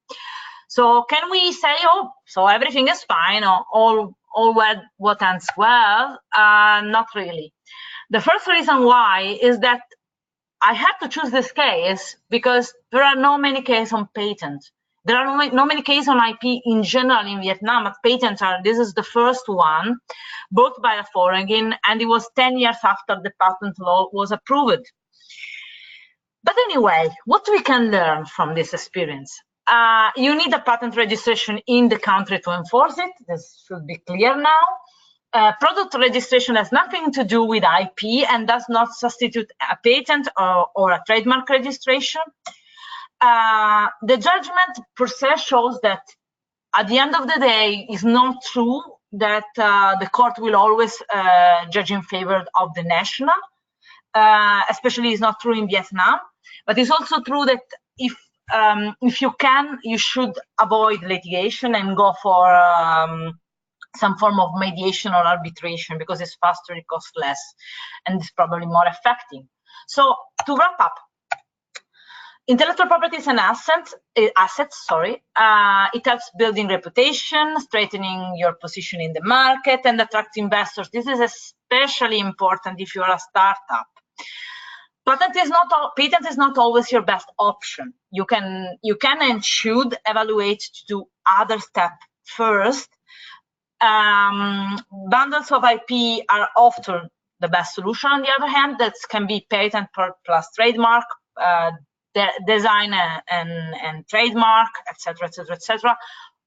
So can we say, oh, so everything is fine, or all well, what ends well? Not really. The first reason why is that I had to choose this case because there are no many cases on patent. There are no many cases on IP in general in Vietnam, but patents are, this is the first one, bought by a foreign, and it was 10 years after the patent law was approved. But anyway, what we can learn from this experience? You need a patent registration in the country to enforce it. This should be clear now. Product registration has nothing to do with IP and does not substitute a patent or a trademark registration. The judgment per se shows that at the end of the day, it's not true that the court will always judge in favor of the national, especially it's not true in Vietnam, but it's also true that if you can, you should avoid litigation and go for some form of mediation or arbitration, because it's faster, it costs less, and it's probably more effective. So to wrap up, intellectual properties and assets, it helps building reputation, strengthening your position in the market, and attract investors. This is especially important if you are a startup. Patent is not always your best option. You can and should evaluate to do other steps first. Bundles of IP are often the best solution. On the other hand, that can be patent plus trademark, design and trademark, etc., etc., etc.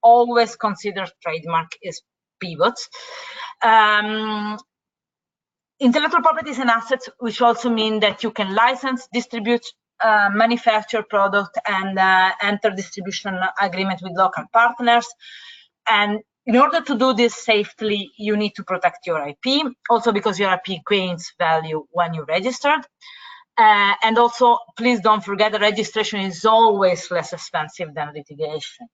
Always consider trademark is pivots. Intellectual properties and assets, which also mean that you can license, distribute, manufacture product, and enter distribution agreement with local partners. And in order to do this safely, you need to protect your IP, also because your IP gains value when you registered. And also, please don't forget that registration is always less expensive than litigation.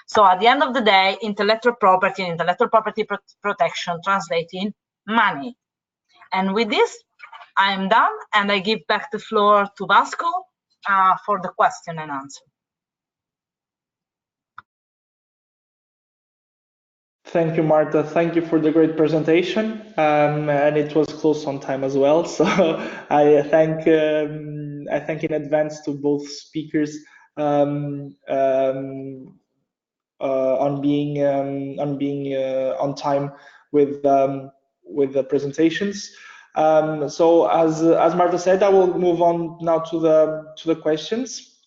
So at the end of the day, intellectual property and intellectual property protection translate in money. And with this, I am done, and I give back the floor to Vasco for the question and answer. Thank you, Marta. Thank you for the great presentation, and it was close on time as well. So I thank in advance to both speakers on being on time with the presentations. So as Marta said, I will move on now to the questions.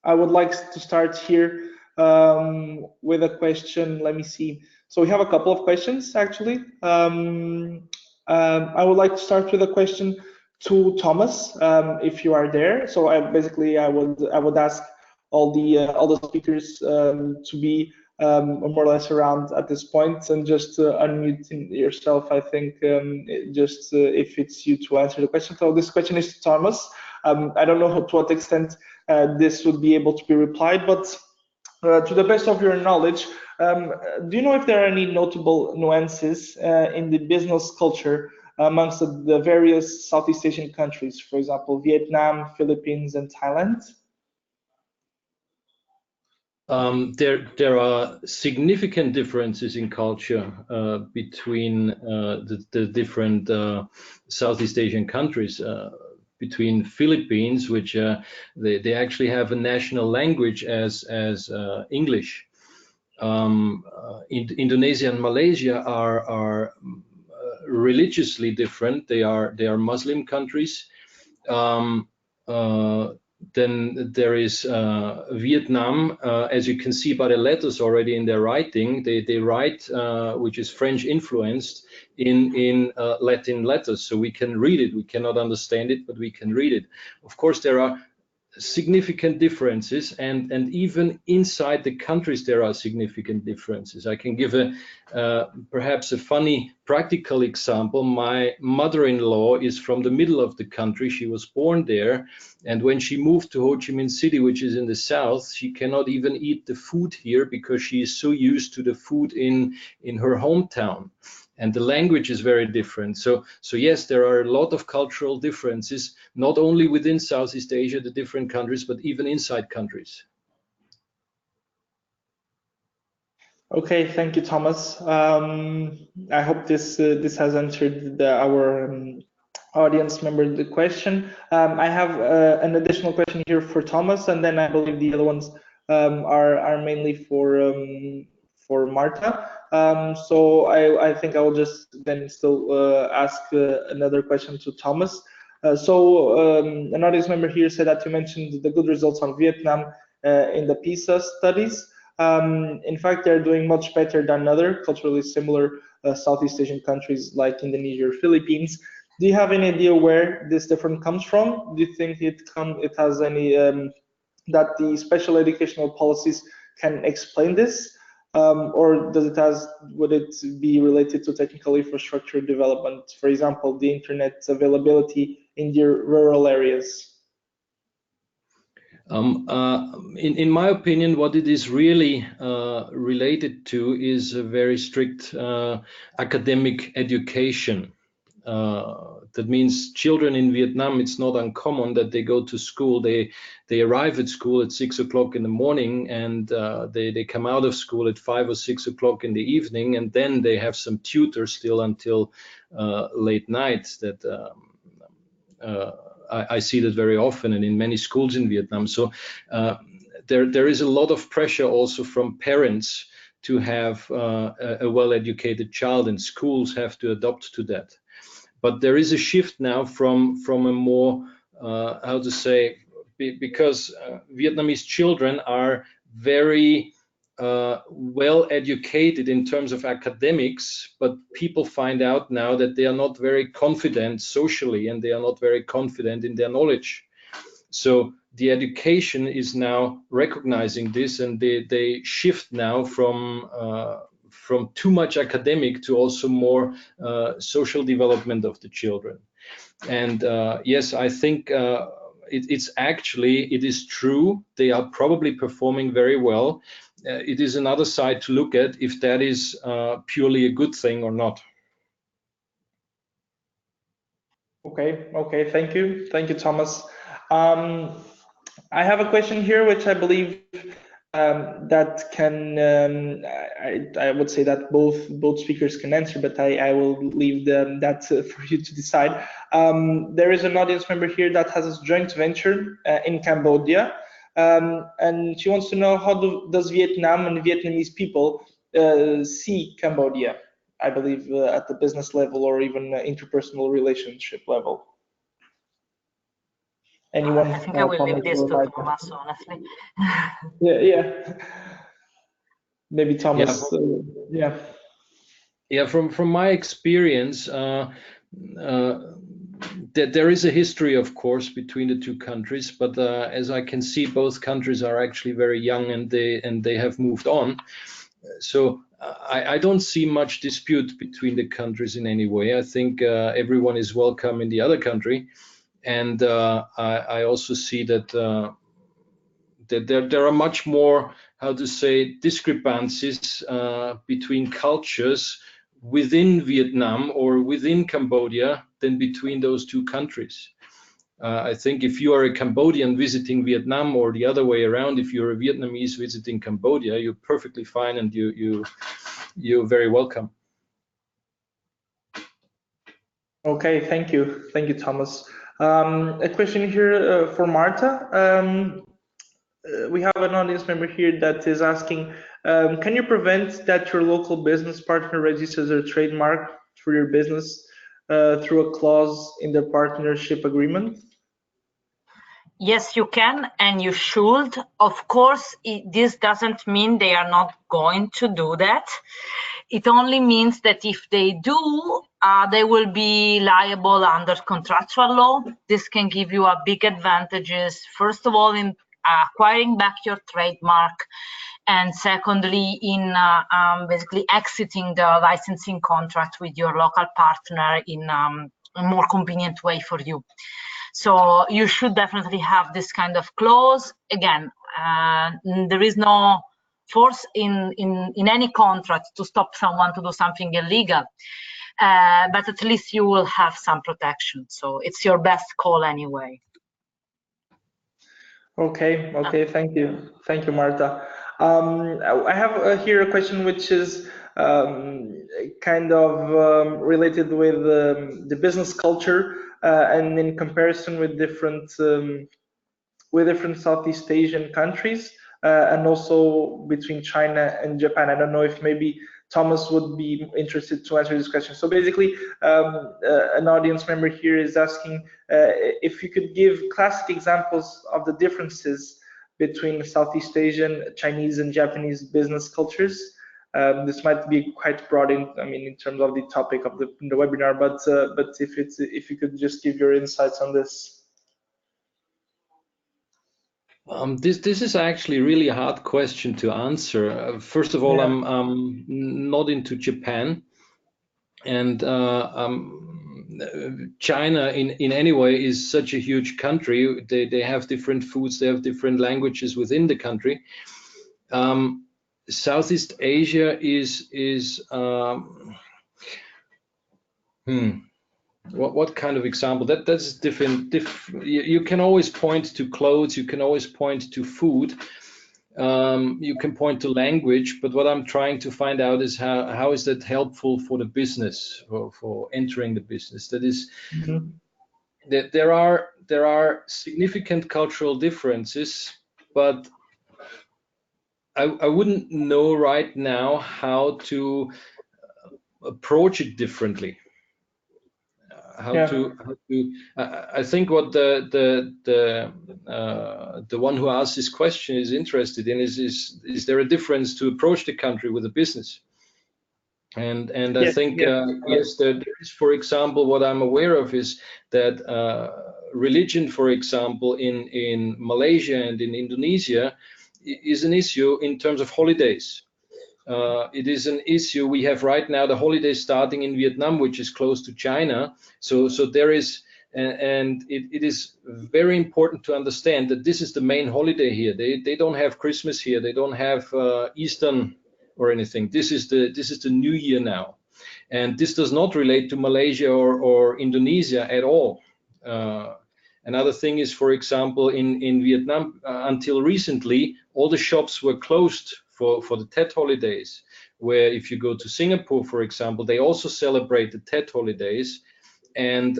I would like to start here with a question. Let me see. So we have a couple of questions actually. I would like to start with a question to Thomas, if you are there. So I would ask all the speakers to be more or less around at this point, and just unmuting yourself. I think if it's you to answer the question. So this question is to Thomas. I don't know to what extent this would be able to be replied, but to the best of your knowledge, do you know if there are any notable nuances in the business culture amongst the various Southeast Asian countries, for example, Vietnam, Philippines, and Thailand? There are significant differences in culture between the different Southeast Asian countries. Between Philippines, which they actually have a national language as English. Indonesia and Malaysia are religiously different. They are Muslim countries. Then there is Vietnam. As you can see by the letters already in their writing, they write, which is French influenced, in Latin letters, so we can read it. We cannot understand it, but we can read it. Of course, there are significant differences, and even inside the countries there are significant differences. I can give perhaps a funny practical example. My mother-in-law is from the middle of the country. She was born there, and when she moved to Ho Chi Minh City, which is in the south, she cannot even eat the food here because she is so used to the food in her hometown. And the language is very different. So yes, there are a lot of cultural differences, not only within Southeast Asia, the different countries, but even inside countries. Okay, thank you, Thomas. I hope this has answered our audience member the question. I have an additional question here for Thomas, and then I believe the other ones are mainly for Marta. So I think I will just then still ask another question to Thomas. An audience member here said that you mentioned the good results on Vietnam in the PISA studies. In fact, they're doing much better than other culturally similar Southeast Asian countries like Indonesia or Philippines. Do you have any idea where this difference comes from? Do you think it has any that the special educational policies can explain this, or would it be related to technical infrastructure development, for example, the internet availability in your rural areas? In my opinion, what it is really related to is a very strict academic education. That means children in Vietnam, it's not uncommon that they go to school. They arrive at school at 6 o'clock in the morning, and they come out of school at 5 or 6 o'clock in the evening, and then they have some tutors still until late nights. That I see that very often, and in many schools in Vietnam. So there is a lot of pressure also from parents to have a well-educated child, and schools have to adopt to that. But there is a shift now from a more, how to say, because Vietnamese children are very well educated in terms of academics, but people find out now that they are not very confident socially, and they are not very confident in their knowledge. So the education is now recognizing this, and they shift now from too much academic to also more social development of the children. And yes, I think it is true. They are probably performing very well. It is another side to look at if that is purely a good thing or not. Okay, thank you, Thomas. I have a question here, which I believe that can I would say that both speakers can answer, but I will leave that for you to decide. There is an audience member here that has a joint venture in Cambodia, and she wants to know how does Vietnam and Vietnamese people see Cambodia, I believe at the business level or even interpersonal relationship level. Anyone? I think I will leave this to Thomas, honestly. Yeah. Maybe Thomas. Yeah. From my experience, there is a history, of course, between the two countries, but as I can see, both countries are actually very young, and they have moved on. So I don't see much dispute between the countries in any way. I think everyone is welcome in the other country, and I also see that that there are much more, how to say, discrepancies between cultures within Vietnam or within Cambodia than between those two countries. I think if you are a Cambodian visiting Vietnam, or the other way around, if you're a Vietnamese visiting Cambodia, you're perfectly fine, and you're very welcome. Okay, thank you, Thomas. A question here for Marta. We have an audience member here that is asking, can you prevent that your local business partner registers a trademark for your business through a clause in their partnership agreement? Yes, you can, and you should. Of course, this doesn't mean they are not going to do that. It only means that if they do, they will be liable under contractual law. This can give you a big advantages, first of all, in acquiring back your trademark, and secondly, in basically exiting the licensing contract with your local partner in a more convenient way for you. So you should definitely have this kind of clause. Again, there is no force in any contract to stop someone to do something illegal, but at least you will have some protection. So it's your best call anyway. Okay, thank you, Marta. I have here a question which is kind of related with the business culture and in comparison with different Southeast Asian countries and also between China and Japan. I don't know if maybe Thomas would be interested to answer this question. So basically, an audience member here is asking if you could give classic examples of the differences between Southeast Asian, Chinese, and Japanese business cultures. This might be quite broad in terms of the topic of the webinar, but if you could just give your insights on this. This is actually really a hard question to answer. First of all, Yeah. I'm not into Japan, and China in any way is such a huge country. They have different foods, they have different languages within the country. Southeast Asia is what kind of example? That's different. You can always point to clothes, you can always point to food, you can point to language, but what I'm trying to find out is how is that helpful for the business, for entering the business. That is, that there are significant cultural differences, but I wouldn't know right now how to approach it differently. I think what the one who asked this question is interested in is there a difference to approach the country with a business? And I think yes, there is. For example, what I'm aware of is that religion, for example, in Malaysia and in Indonesia, is an issue in terms of holidays. It is an issue. We have right now the holidays starting in Vietnam, which is close to China. So there is, and it is very important to understand that this is the main holiday here. They don't have Christmas here. They don't have Easter or anything. This is the New Year now, and this does not relate to Malaysia or Indonesia at all. Another thing is, for example, in Vietnam, until recently, all the shops were closed for the Tet holidays, where if you go to Singapore, for example, they also celebrate the Tet holidays, and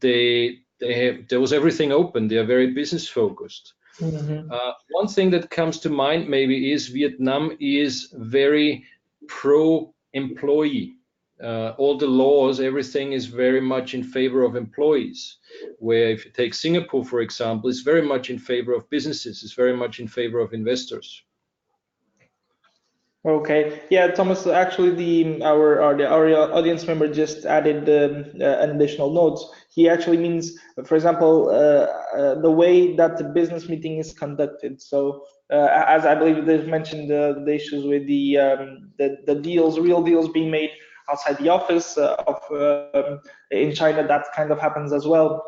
there was everything open. They are very business focused. One thing that comes to mind maybe is Vietnam is very pro-employee. All the laws, everything is very much in favor of employees, where if you take Singapore, for example, it's very much in favor of businesses, it's very much in favor of investors. Okay, yeah, Thomas. Actually, our audience member just added an additional note. He actually means, for example, the way that the business meeting is conducted. So, as I believe they've mentioned the issues with the deals, real deals being made outside the office in China. That kind of happens as well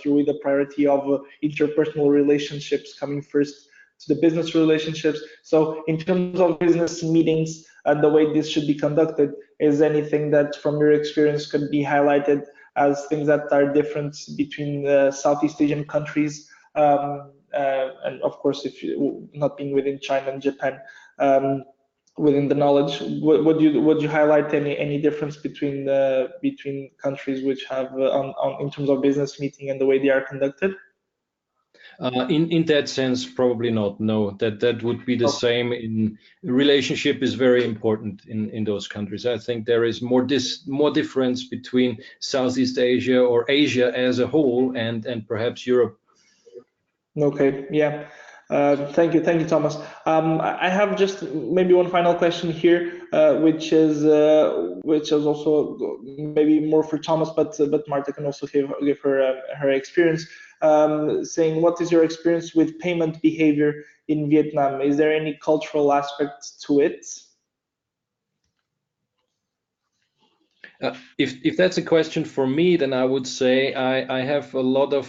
through the priority of interpersonal relationships coming first to the business relationships. So in terms of business meetings and the way this should be conducted, is anything that from your experience could be highlighted as things that are different between the Southeast Asian countries, and of course, if you not being within China and Japan, within the knowledge, would you highlight any difference between between countries which have in terms of business meeting and the way they are conducted? In that sense, probably not. No, that would be the same. In relationship is very important in those countries. I think there is more difference between Southeast Asia or Asia as a whole and perhaps Europe. Okay, yeah. Thank you, Thomas. I have just maybe one final question here, which is also maybe more for Thomas, but Marta can also give her her experience. Saying, what is your experience with payment behavior in Vietnam? Is there any cultural aspect to it? If that's a question for me, then I would say I have a lot of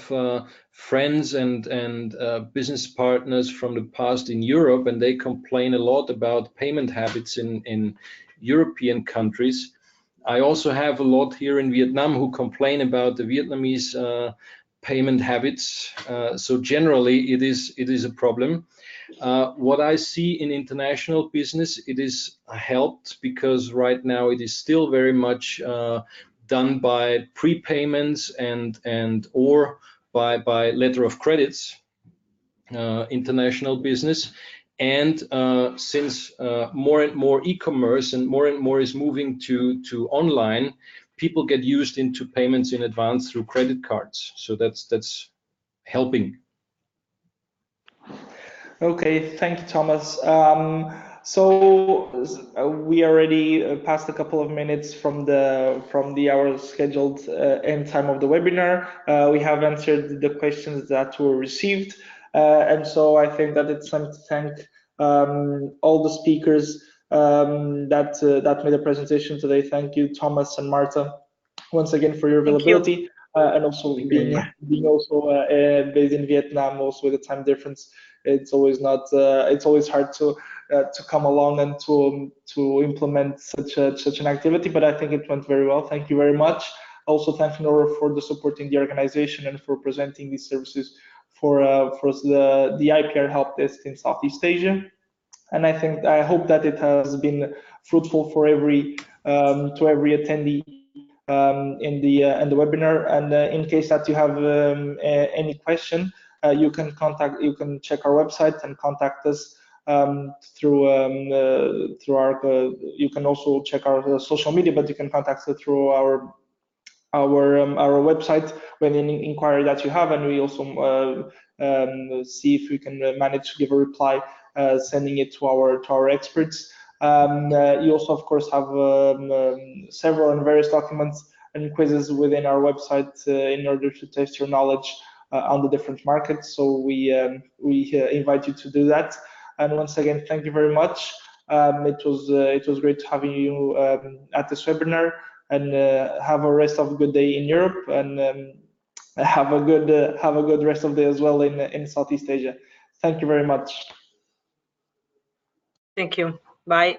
friends and business partners from the past in Europe, and they complain a lot about payment habits in European countries. I also have a lot here in Vietnam who complain about the Vietnamese payment habits. So generally, it is a problem. What I see in international business, it is helped because right now it is still very much done by prepayments and or by letter of credits, international business. And since more and more e-commerce and more is moving to online, people get used into payments in advance through credit cards. So that's helping. Okay, thank you, Thomas. So we already passed a couple of minutes from the hour scheduled end time of the webinar. We have answered the questions that were received, and so I think that it's time to thank all the speakers that made a presentation today. Thank you, Thomas and Marta, once again for your availability, and also being also based in Vietnam, also with the time difference. It's always not. It's always hard to come along and to implement such an activity. But I think it went very well. Thank you very much. Also, thank Nora for the supporting the organization and for presenting these services for the IPR help desk in Southeast Asia. And I hope that it has been fruitful for every attendee in the webinar. And in case that you have any question, you can check our website and contact us through our. You can also check our social media, but you can contact us through our website with any inquiry that you have, and we also see if we can manage to give a reply, sending it to our experts. You also, of course, have several and various documents and quizzes within our website in order to test your knowledge on the different markets. So we invite you to do that. And once again, thank you very much. It was great having you at this webinar, and have a rest of a good day in Europe, and have a good rest of the day as well in Southeast Asia. Thank you very much. Thank you. Bye.